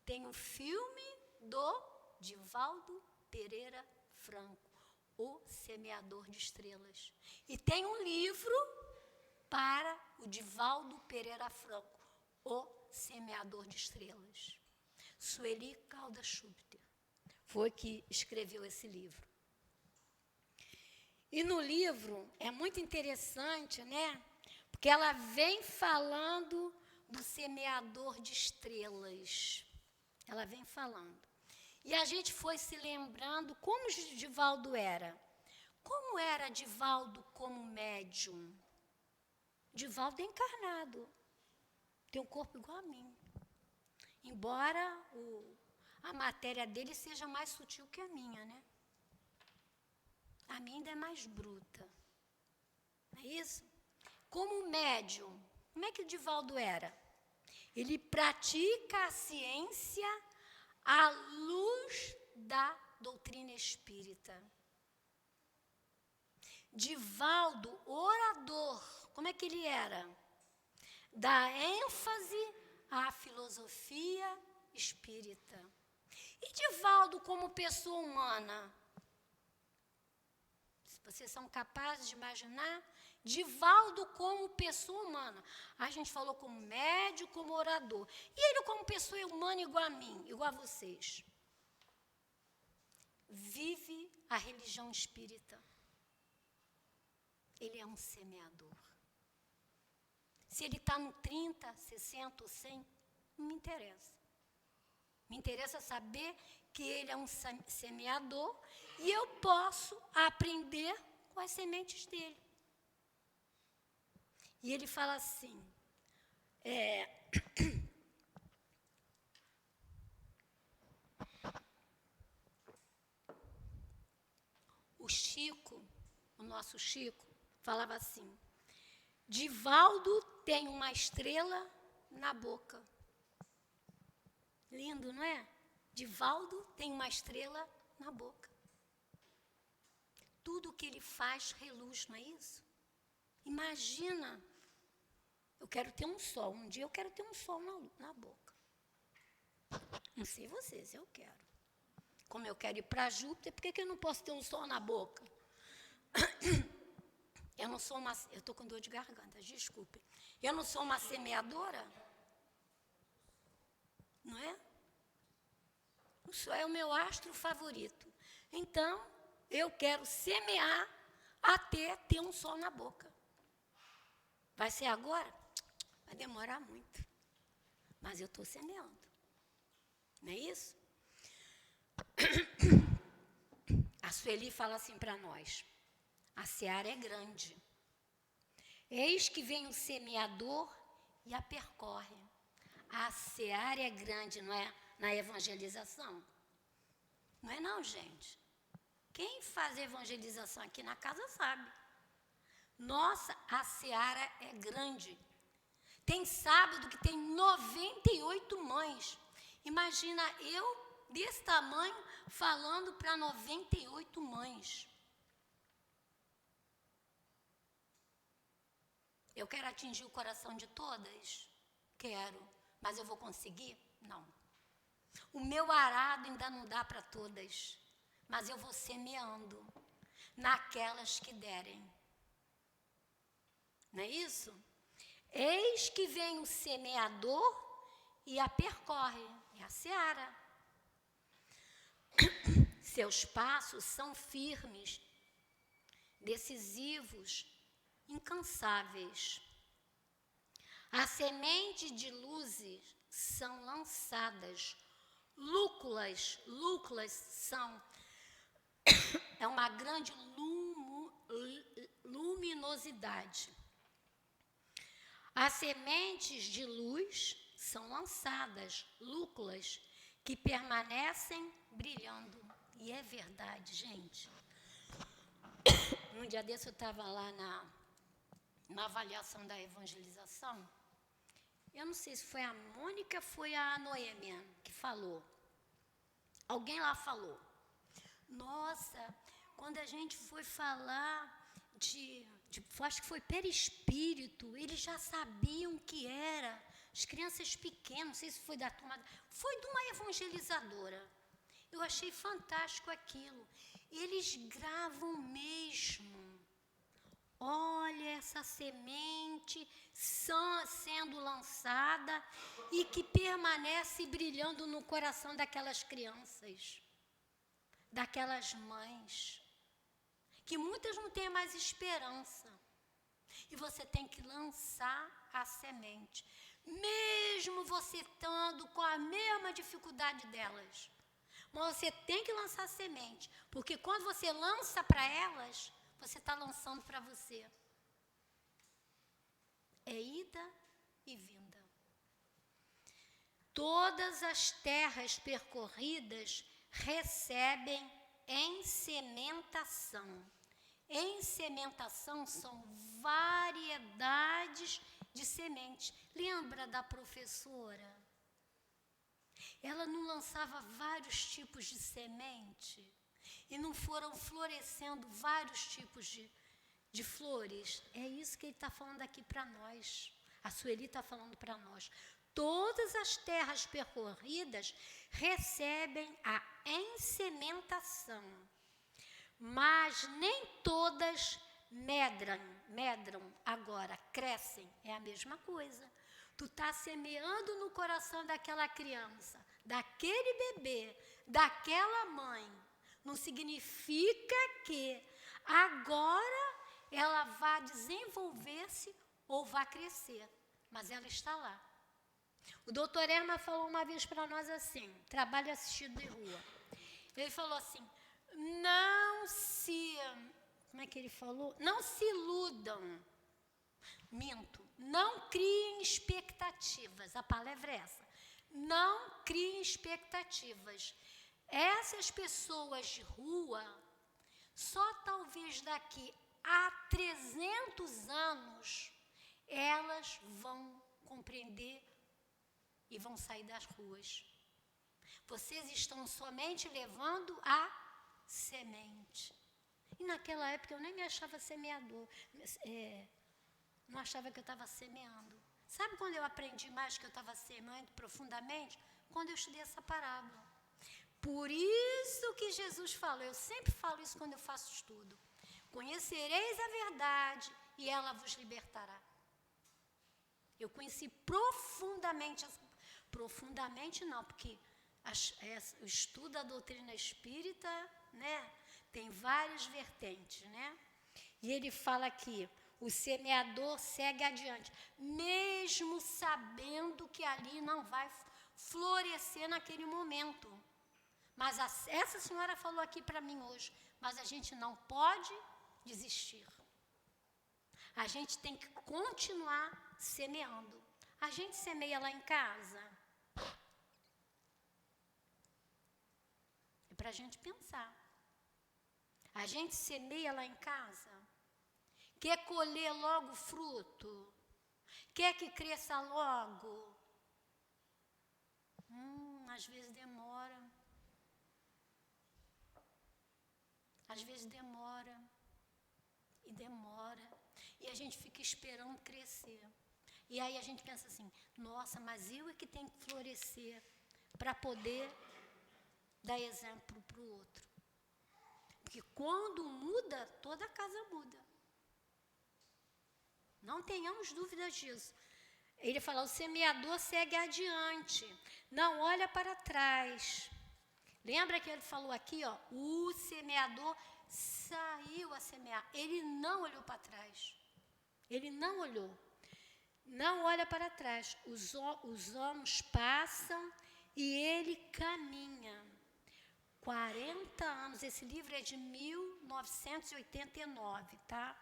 Tem um filme do Divaldo Pereira Franco, O Semeador de Estrelas. E tem um livro para o Divaldo Pereira Franco, O Semeador de Estrelas. Sueli Caldas Schubter foi que escreveu esse livro. E no livro é muito interessante, né? Porque ela vem falando do semeador de estrelas. Ela vem falando. E a gente foi se lembrando como Divaldo era. Como era Divaldo como médium? Divaldo é encarnado. Tem um corpo igual a mim. Embora a matéria dele seja mais sutil que a minha, né? A minha ainda é mais bruta. Não é isso? Como médium, como é que o Divaldo era? Ele pratica a ciência à luz da doutrina espírita. Divaldo, orador, como é que ele era? Dá ênfase à filosofia espírita. E Divaldo como pessoa humana? Se vocês são capazes de imaginar, Divaldo como pessoa humana. A gente falou como médium, como orador. E ele como pessoa humana igual a mim, igual a vocês. Vive a religião espírita. Ele é um semeador. Se ele está no 30, 60 ou 100, não me interessa. Me interessa saber que ele é um semeador e eu posso aprender com as sementes dele. E ele fala assim, o Chico, o nosso Chico, falava assim, Divaldo tem uma estrela na boca. Lindo, não é? Divaldo tem uma estrela na boca. Tudo que ele faz reluz, não é isso? Imagina, eu quero ter um sol, um dia eu quero ter um sol na boca. Não sei vocês, eu quero. Como eu quero ir para Júpiter, por que eu não posso ter um sol na boca? Eu não sou eu estou com dor de garganta, desculpe. Eu não sou uma semeadora? Não é? O sol é o meu astro favorito. Então, eu quero semear até ter um sol na boca. Vai ser agora? Vai demorar muito. Mas eu estou semeando. Não é isso? A Sueli fala assim para nós. A seara é grande. Eis que vem o semeador e a percorre. A seara é grande, não é? Na evangelização. Não é não, gente. Quem faz evangelização aqui na casa sabe. Nossa, a seara é grande. Tem sábado que tem 98 mães. Imagina eu, desse tamanho, falando para 98 mães. Eu quero atingir o coração de todas? Quero. Mas eu vou conseguir? Não. O meu arado ainda não dá para todas. Mas eu vou semeando naquelas que derem. Não é isso? Eis que vem o semeador e a percorre. É a seara. Seus passos são firmes, decisivos, incansáveis. As sementes de luzes são lançadas. Lúculas são uma grande luminosidade. As sementes de luz são lançadas, lúculas, que permanecem brilhando. E é verdade, gente. Um dia desse eu estava lá na avaliação da evangelização. Eu não sei se foi a Mônica, foi a Noêmia que falou. Alguém lá falou. Nossa, quando a gente foi falar acho que foi perispírito, eles já sabiam o que era. As crianças pequenas, não sei se foi da turma, foi de uma evangelizadora. Eu achei fantástico aquilo. Eles gravam mesmo. Olha essa semente sendo lançada e que permanece brilhando no coração daquelas crianças, daquelas mães, que muitas não têm mais esperança. E você tem que lançar a semente, mesmo você estando com a mesma dificuldade delas. Mas você tem que lançar a semente, porque quando você lança para elas, você está lançando para você. É ida e vinda. Todas as terras percorridas recebem ensementação. Ensementação são variedades de sementes. Lembra da professora? Ela não lançava vários tipos de semente e não foram florescendo vários tipos de flores? É isso que ele está falando aqui para nós. A Sueli está falando para nós. Todas as terras percorridas recebem a ensementação, mas nem todas medram agora, crescem. É a mesma coisa. Tu está semeando no coração daquela criança, daquele bebê, daquela mãe. Não significa que agora ela vá desenvolver-se ou vá crescer, mas ela está lá. O doutor Erma falou uma vez para nós assim, trabalho assistido de rua. Ele falou assim, como é que ele falou? Não se iludam. Minto. Não criem expectativas. A palavra é essa. Não criem expectativas. Essas pessoas de rua, só talvez daqui a 300 anos, elas vão compreender e vão sair das ruas. Vocês estão somente levando a semente. E naquela época eu nem me achava semeador. Não achava que eu estava semeando. Sabe quando eu aprendi mais que eu estava semeando profundamente? Quando eu estudei essa parábola. Por isso que Jesus falou, eu sempre falo isso quando eu faço estudo. Conhecereis a verdade e ela vos libertará. Eu conheci profundamente, profundamente não, porque o estudo da doutrina espírita, né, tem várias vertentes, né? E ele fala aqui, o semeador segue adiante, mesmo sabendo que ali não vai florescer naquele momento. Mas essa senhora falou aqui para mim hoje, mas a gente não pode desistir. A gente tem que continuar semeando. A gente semeia lá em casa. É para a gente pensar. A gente semeia lá em casa. Quer colher logo fruto? Quer que cresça logo? Às vezes demora. Às vezes demora. E demora. E a gente fica esperando crescer. E aí a gente pensa assim, nossa, mas eu é que tenho que florescer para poder dar exemplo para o outro. Porque quando muda, toda a casa muda. Não tenhamos dúvidas disso. Ele fala, o semeador segue adiante, não olha para trás. Lembra que ele falou aqui, ó, o semeador saiu a semear. Ele não olhou para trás. Ele não olhou. Não olha para trás. Os anos passam e ele caminha. 40 anos. Esse livro é de 1989, tá?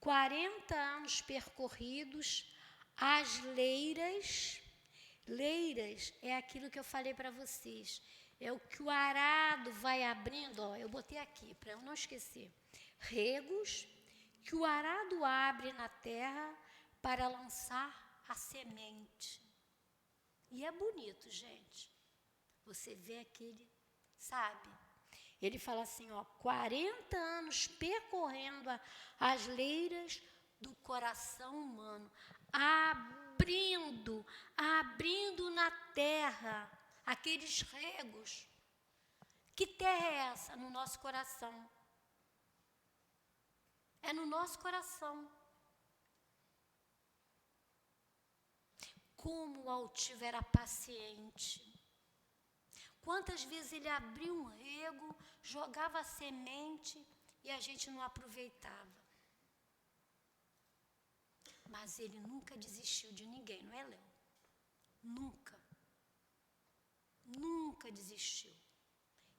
40 anos percorridos, as leiras. Leiras é aquilo que eu falei para vocês. É o que o arado vai abrindo, ó, eu botei aqui para eu não esquecer. Regos que o arado abre na terra para lançar a semente. E é bonito, gente. Você vê aquele, sabe? Ele fala assim, ó, 40 anos percorrendo as leiras do coração humano, abrindo na terra aqueles regos. Que terra é essa? No nosso coração. É no nosso coração. Como o altivo era paciente. Quantas vezes ele abriu um rego, jogava a semente e a gente não aproveitava. Mas ele nunca desistiu de ninguém, não é, Léo? Nunca. Nunca desistiu.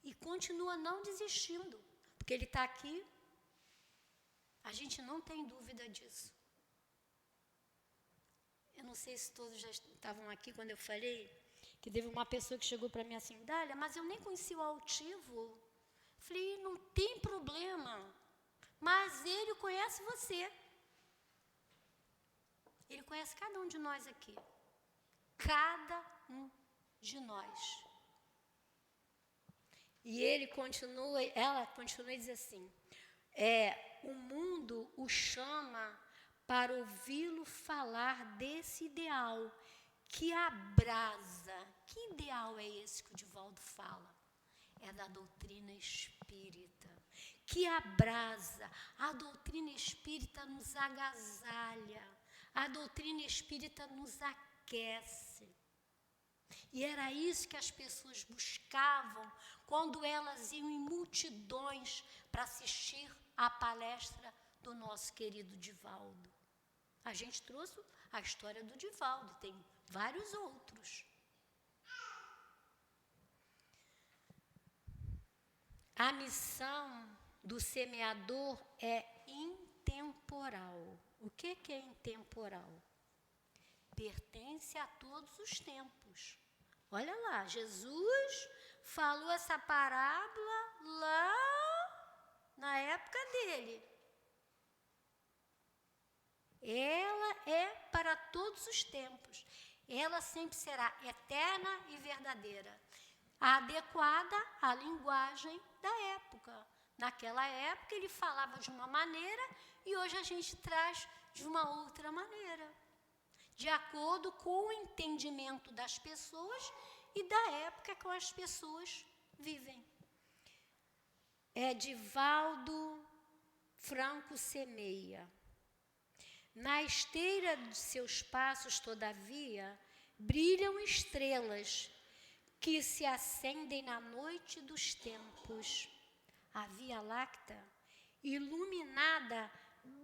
E continua não desistindo, porque ele está aqui. A gente não tem dúvida disso. Eu não sei se todos já estavam aqui quando eu falei que teve uma pessoa que chegou para mim assim, Dália, mas eu nem conheci o altivo. Falei, não tem problema, mas ele conhece você. Ele conhece cada um de nós aqui. Cada um de nós. E ela continua e diz assim, o mundo o chama para ouvi-lo falar desse ideal que abrasa. Que ideal é esse que o Divaldo fala? É da doutrina espírita, que abrasa. A doutrina espírita nos agasalha, a doutrina espírita nos aquece. E era isso que as pessoas buscavam quando elas iam em multidões para assistir à palestra do nosso querido Divaldo. A gente trouxe a história do Divaldo, tem vários outros. A missão do semeador é intemporal. O que é intemporal? Pertence a todos os tempos. Olha lá, Jesus falou essa parábola lá na época dele. Ela é para todos os tempos. Ela sempre será eterna e verdadeira, adequada à linguagem da época. Naquela época ele falava de uma maneira e hoje a gente traz de uma outra maneira, de acordo com o entendimento das pessoas e da época que as pessoas vivem. Divaldo Franco semeia. Na esteira de seus passos, todavia, brilham estrelas que se acendem na noite dos tempos. A Via Láctea, iluminada,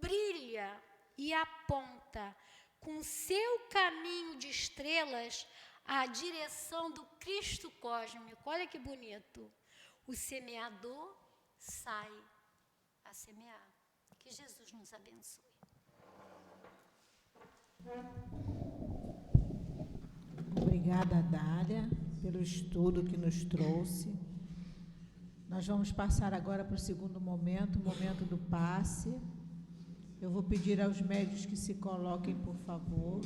brilha e aponta com seu caminho de estrelas a direção do Cristo cósmico. Olha que bonito. O semeador sai a semear. Que Jesus nos abençoe. Obrigada, Dália, pelo estudo que nos trouxe. Nós vamos passar agora para o segundo momento, o momento do passe. Eu vou pedir aos médios que se coloquem, por favor.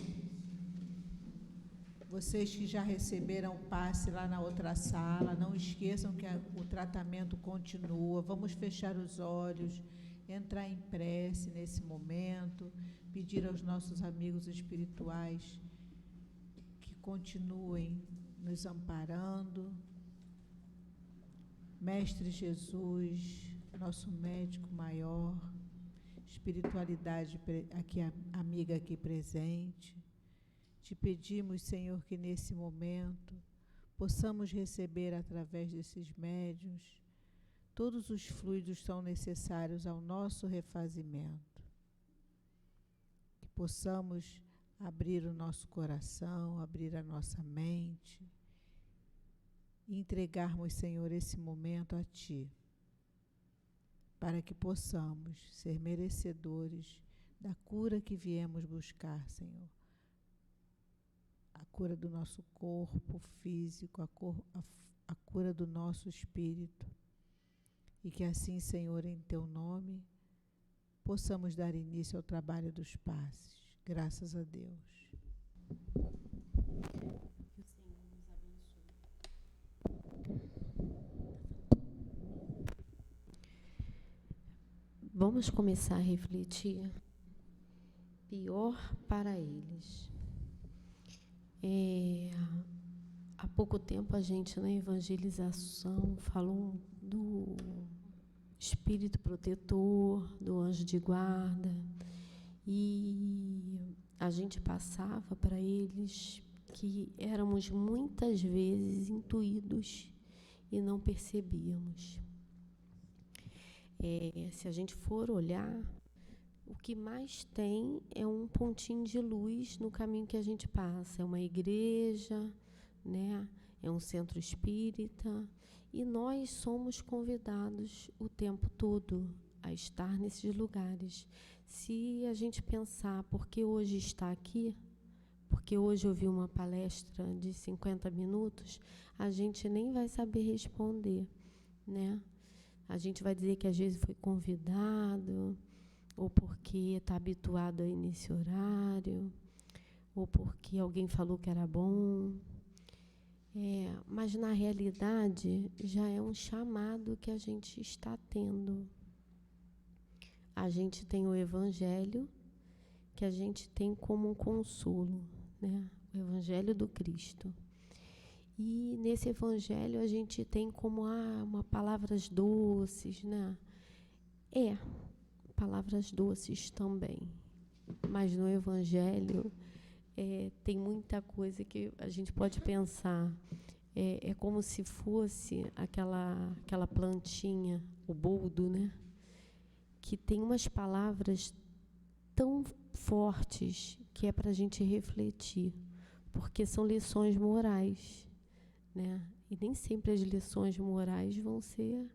Vocês que já receberam o passe lá na outra sala, não esqueçam que o tratamento continua. Vamos fechar os olhos, entrar em prece nesse momento, pedir aos nossos amigos espirituais que continuem nos amparando. Mestre Jesus, nosso médico maior, espiritualidade aqui, amiga aqui presente, te pedimos, Senhor, que nesse momento possamos receber através desses médiuns todos os fluidos que são necessários ao nosso refazimento. Que possamos abrir o nosso coração, abrir a nossa mente e entregarmos, Senhor, esse momento a Ti, para que possamos ser merecedores da cura que viemos buscar, Senhor. A cura do nosso corpo físico, a cura do nosso espírito. E que assim, Senhor, em Teu nome, possamos dar início ao trabalho dos passes. Graças a Deus. Que o Senhor nos abençoe. Vamos começar a refletir. Pior para eles. Há pouco tempo a gente na evangelização falou do espírito protetor, do anjo de guarda, e a gente passava para eles que éramos muitas vezes intuídos e não percebíamos. Se a gente for olhar, o que mais tem é um pontinho de luz no caminho que a gente passa. É uma igreja, né? É um centro espírita, e nós somos convidados o tempo todo a estar nesses lugares. Se a gente pensar, porque hoje está aqui, porque hoje ouvi uma palestra de 50 minutos, a gente nem vai saber responder, né? A gente vai dizer que às vezes foi convidado, ou porque está habituado a ir nesse horário. ou porque alguém falou que era bom. Mas, na realidade, já é um chamado que a gente está tendo. A gente tem o Evangelho, que a gente tem como um consolo, né? O Evangelho do Cristo. E nesse Evangelho a gente tem como uma palavras doces, né? Palavras doces também. Mas no Evangelho tem muita coisa que a gente pode pensar. É como se fosse aquela plantinha, o boldo, né? Que tem umas palavras tão fortes que é para a gente refletir, porque são lições morais, né? E nem sempre as lições morais vão ser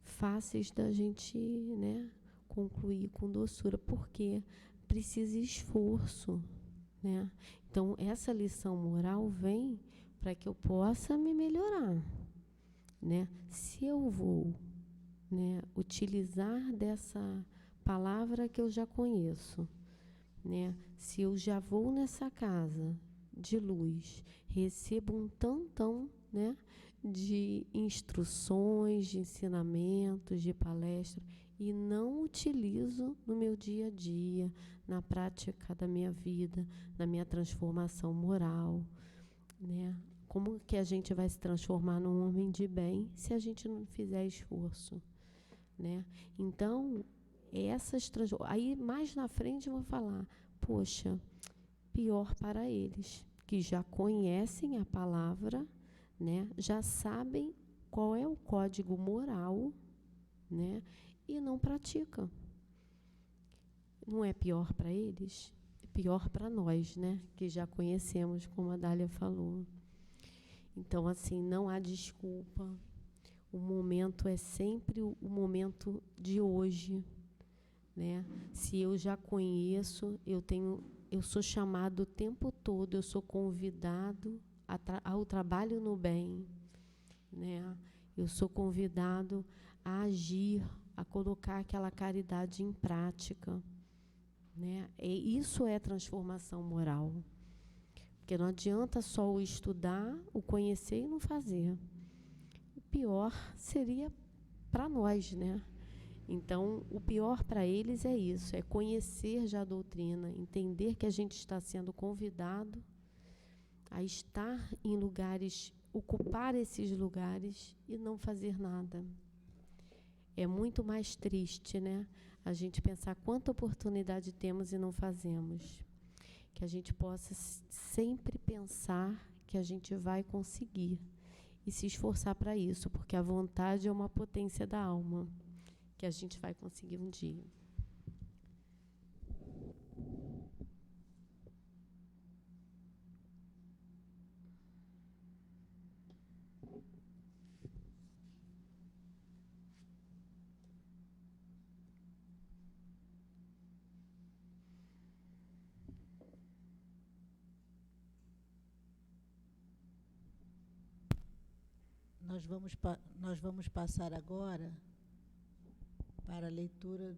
fáceis da gente, né, concluir com doçura, porque precisa esforço, né? Então, essa lição moral vem para que eu possa me melhorar, né? Se eu vou, né, utilizar dessa palavra que eu já conheço, né? Se eu já vou nessa casa de luz, recebo um tantão, né, de instruções, de ensinamentos, de palestra, e não utilizo no meu dia a dia, na prática da minha vida, na minha transformação moral, né? Como que a gente vai se transformar num homem de bem se a gente não fizer esforço, né? Então, aí mais na frente eu vou falar, poxa, pior para eles, que já conhecem a palavra, né? Já sabem qual é o código moral, né? E não praticam. Não é pior para eles? É pior para nós, né? Que já conhecemos, como a Dália falou. Então, assim, não há desculpa. O momento é sempre o momento de hoje, né? Se eu já conheço, eu sou chamado o tempo todo, eu sou convidado ao trabalho no bem, né? Eu sou convidado a agir, a colocar aquela caridade em prática, né? E isso é transformação moral. Porque não adianta só o estudar, o conhecer e não fazer. O pior seria para nós, né? Então, o pior para eles é isso, é conhecer já a doutrina, entender que a gente está sendo convidado a estar em lugares, ocupar esses lugares e não fazer nada. É muito mais triste, né? A gente pensar quanta oportunidade temos e não fazemos. Que a gente possa sempre pensar que a gente vai conseguir e se esforçar para isso, porque a vontade é uma potência da alma, que a gente vai conseguir um dia. Nós vamos passar agora para a leitura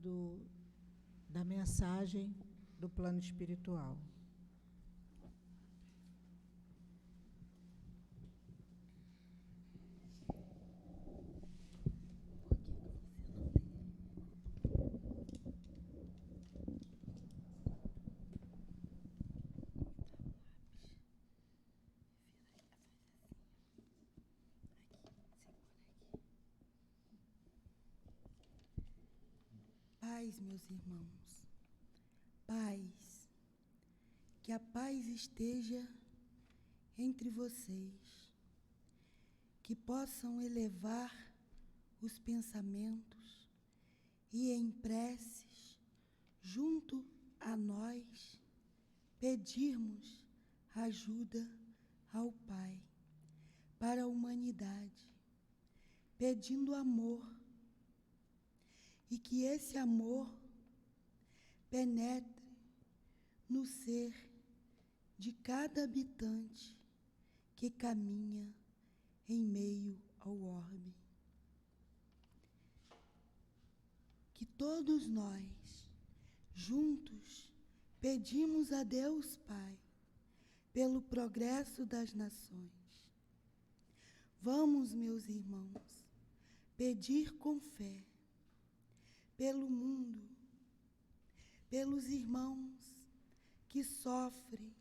da mensagem do plano espiritual. Paz, meus irmãos, paz, que a paz esteja entre vocês, que possam elevar os pensamentos e em preces junto a nós pedirmos ajuda ao Pai para a humanidade, pedindo amor, e que esse amor penetre no ser de cada habitante que caminha em meio ao orbe. Que todos nós, juntos, pedimos a Deus Pai pelo progresso das nações. Vamos, meus irmãos, pedir com fé pelo mundo, pelos irmãos que sofrem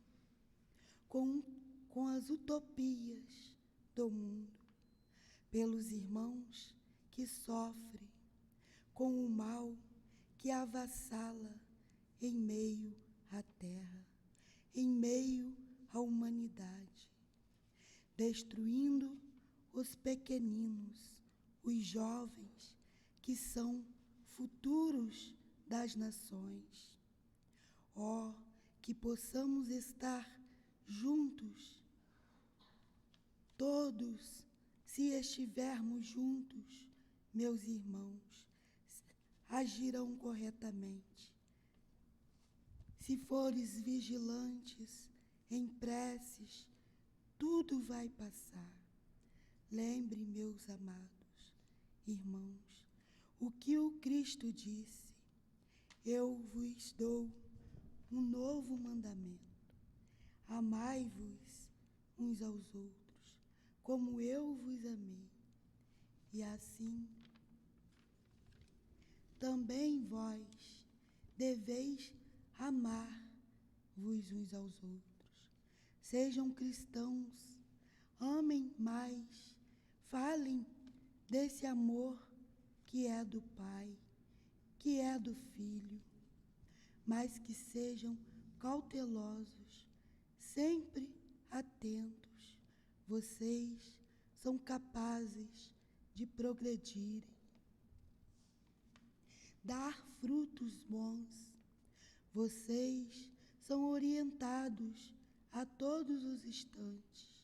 com as utopias do mundo, pelos irmãos que sofrem com o mal que avassala em meio à terra, em meio à humanidade, destruindo os pequeninos, os jovens que são futuros das nações. Ó, que possamos estar juntos, todos, se estivermos juntos, meus irmãos, agirão corretamente. Se fores vigilantes em preces, tudo vai passar. Lembre, meus amados irmãos, o que o Cristo disse: eu vos dou um novo mandamento. Amai-vos uns aos outros, como eu vos amei. E assim, também vós deveis amar-vos uns aos outros. Sejam cristãos, amem mais, falem desse amor que é do Pai, que é do Filho, mas que sejam cautelosos, sempre atentos. Vocês são capazes de progredirem, dar frutos bons. Vocês são orientados a todos os instantes.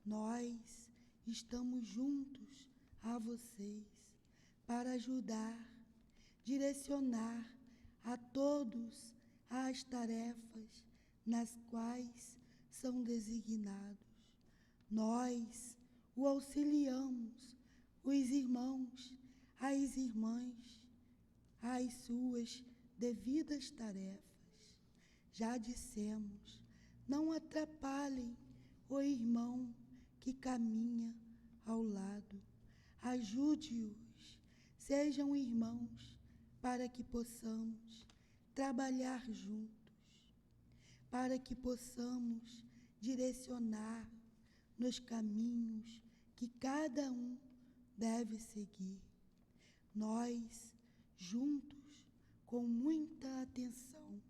Nós estamos juntos a vocês para ajudar, direcionar a todos as tarefas nas quais são designados. Nós o auxiliamos, os irmãos, as irmãs, às suas devidas tarefas. Já dissemos, não atrapalhem o irmão que caminha ao lado. Ajude-os, sejam irmãos, para que possamos trabalhar juntos, para que possamos direcionar nos caminhos que cada um deve seguir. Nós, juntos, com muita atenção,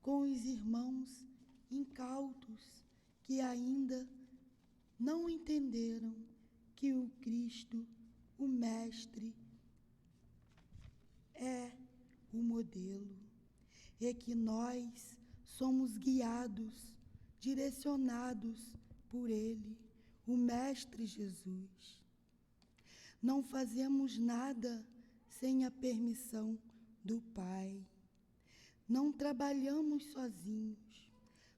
com os irmãos incautos que ainda não entenderam que o Cristo, o Mestre, é o modelo, e que nós somos guiados, direcionados por Ele, o Mestre Jesus. Não fazemos nada sem a permissão do Pai. Não trabalhamos sozinhos,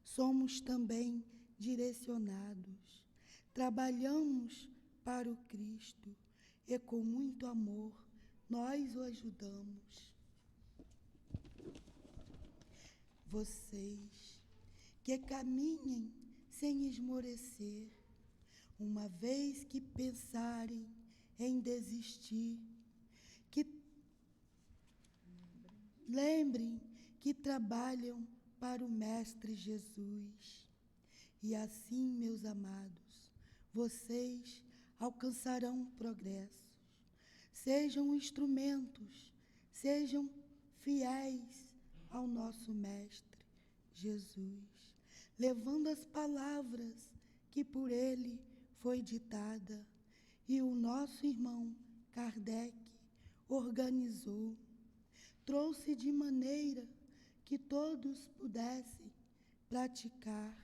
somos também direcionados. Trabalhamos para o Cristo e com muito amor nós o ajudamos. Vocês que caminhem sem esmorecer, uma vez que pensarem em desistir, que lembrem que trabalham para o Mestre Jesus. E assim, meus amados, vocês alcançarão progressos. Sejam instrumentos, sejam fiéis ao nosso Mestre Jesus, levando as palavras que por ele foi ditada e o nosso irmão Kardec organizou, trouxe de maneira que todos pudessem praticar,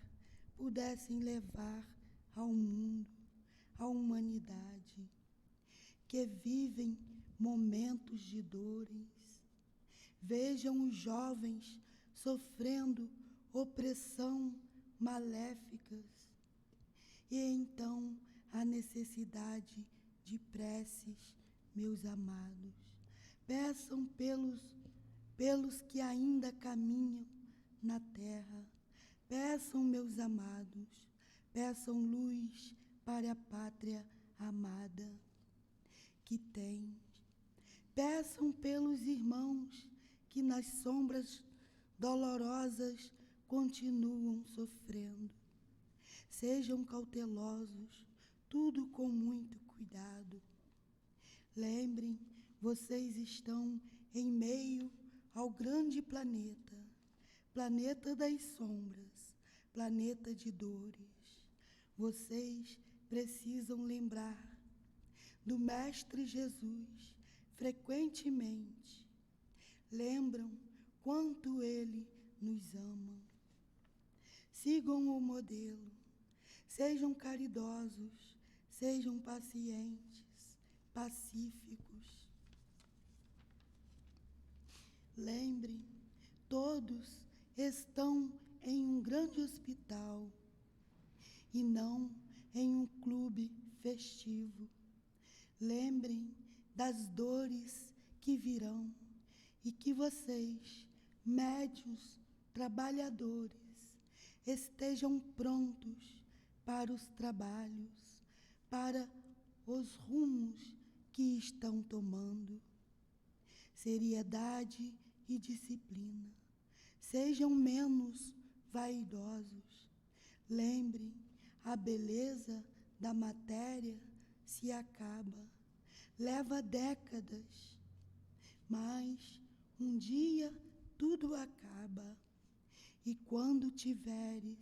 pudessem levar ao mundo, à humanidade, que vivem momentos de dores. Vejam os jovens sofrendo opressão maléficas, e então a necessidade de preces, meus amados. Peçam pelos que ainda caminham na terra. Peçam, meus amados, peçam luz para a pátria amada que tem. Peçam pelos irmãos que nas sombras dolorosas continuam sofrendo. Sejam cautelosos, tudo com muito cuidado. Lembrem, vocês estão em meio ao grande planeta, planeta das sombras, planeta de dores. Vocês precisam lembrar do Mestre Jesus frequentemente. Lembram quanto Ele nos ama. Sigam o modelo. Sejam caridosos, sejam pacientes, pacíficos. Lembrem, todos estão em um grande hospital e não em um clube festivo. Lembrem das dores que virão e que vocês, médios, trabalhadores, estejam prontos para os trabalhos, para os rumos que estão tomando. Seriedade e disciplina. Sejam menos vaidosos. Lembrem, a beleza da matéria se acaba. Leva décadas, mas um dia tudo acaba. E quando tiveres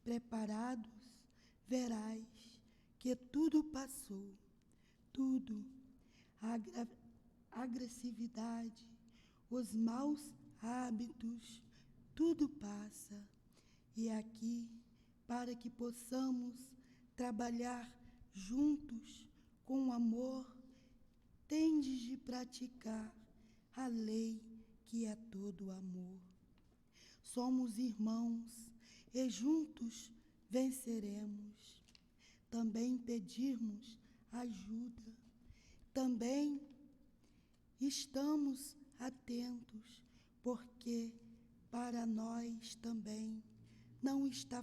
preparados, verás que tudo passou, tudo, a agressividade, os maus hábitos, tudo passa. E aqui, para que possamos trabalhar juntos com amor, tendes de praticar a lei que é todo amor. Somos irmãos e juntos venceremos. Também pedirmos ajuda. Também estamos atentos, porque para nós também não está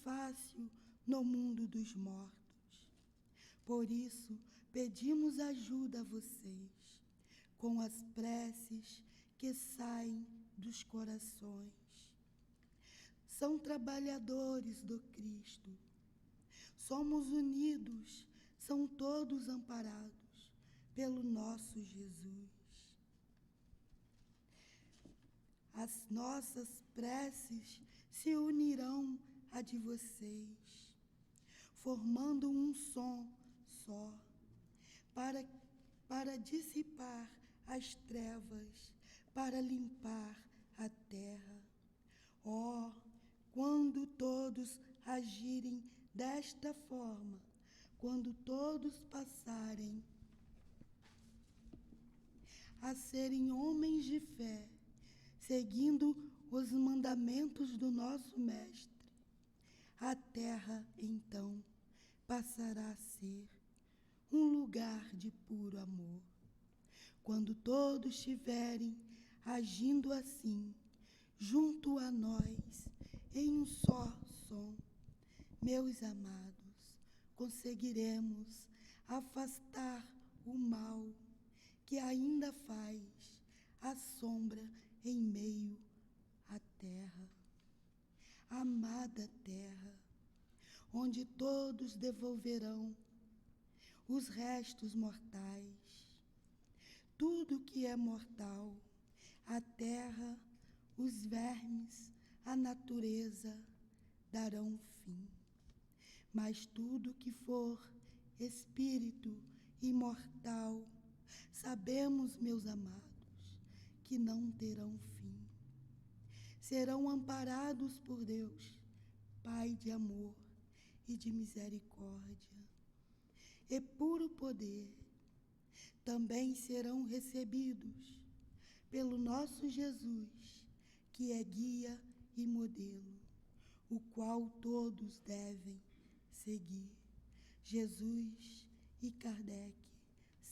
fácil no mundo dos mortos. Por isso, pedimos ajuda a vocês, com as preces que saem dos corações. São trabalhadores do Cristo. Somos unidos, são todos amparados pelo nosso Jesus. As nossas preces se unirão à de vocês, formando um som só, para dissipar as trevas, para limpar a terra. Oh, quando todos agirem desta forma, quando todos passarem a serem homens de fé, seguindo os mandamentos do nosso Mestre, a terra, então, passará a ser um lugar de puro amor. Quando todos estiverem agindo assim, junto a nós, em um só som, meus amados, conseguiremos afastar o mal que ainda faz a sombra em meio à terra. Amada terra, onde todos devolverão os restos mortais. Tudo que é mortal, a terra, os vermes, a natureza darão fim. Mas tudo que for espírito imortal, sabemos, meus amados, que não terão fim. Serão amparados por Deus, Pai de amor e de misericórdia e puro poder. Também serão recebidos pelo nosso Jesus, que é guia e modelo, o qual todos devem seguir. Jesus e Kardec,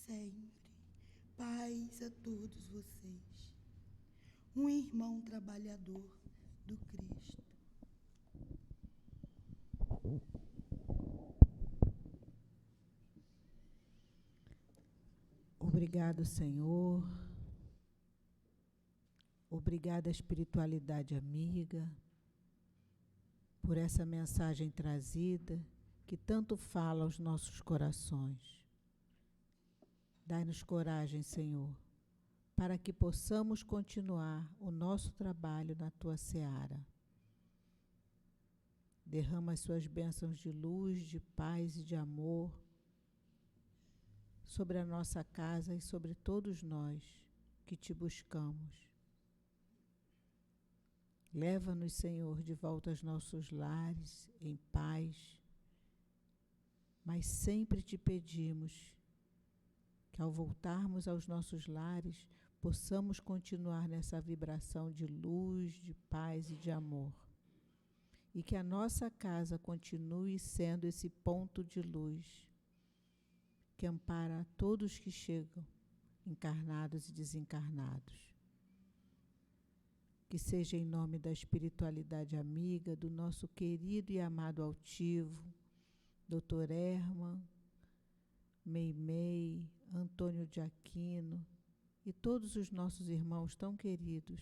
sempre. Paz a todos vocês. Um irmão trabalhador do Cristo. Obrigado, Senhor. Obrigada, espiritualidade amiga, por essa mensagem trazida que tanto fala aos nossos corações. Dai-nos coragem, Senhor, para que possamos continuar o nosso trabalho na Tua seara. Derrama as Suas bênçãos de luz, de paz e de amor sobre a nossa casa e sobre todos nós que Te buscamos. Leva-nos, Senhor, de volta aos nossos lares, em paz, mas sempre Te pedimos que, ao voltarmos aos nossos lares, possamos continuar nessa vibração de luz, de paz e de amor. E que a nossa casa continue sendo esse ponto de luz que ampara a todos que chegam, encarnados e desencarnados. Que seja em nome da espiritualidade amiga, do nosso querido e amado altivo, Dr. Herman, Meimei, Antônio de Aquino e todos os nossos irmãos tão queridos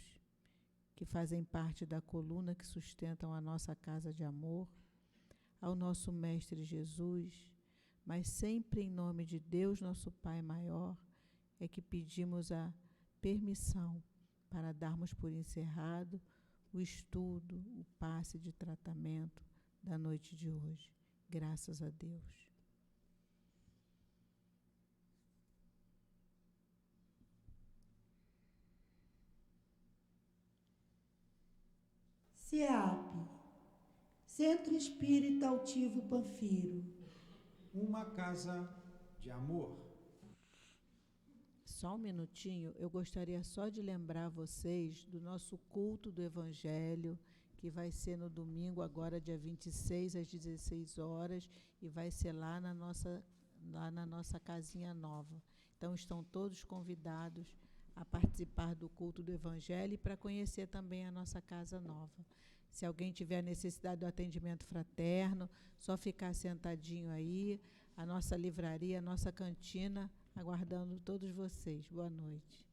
que fazem parte da coluna que sustentam a nossa casa de amor, ao nosso Mestre Jesus, mas sempre em nome de Deus, nosso Pai maior, é que pedimos a permissão para darmos por encerrado o estudo, o passe de tratamento da noite de hoje. Graças a Deus. CEAP, Centro Espírita Altivo Panfiro. Uma casa de amor. Só um minutinho, eu gostaria só de lembrar vocês do nosso culto do Evangelho, que vai ser no domingo, agora dia 26, às 16 horas, e vai ser lá na nossa casinha nova. Então, estão todos convidados a participar do culto do Evangelho e para conhecer também a nossa casa nova. Se alguém tiver necessidade do atendimento fraterno, só ficar sentadinho aí, a nossa livraria, a nossa cantina, aguardando todos vocês. Boa noite.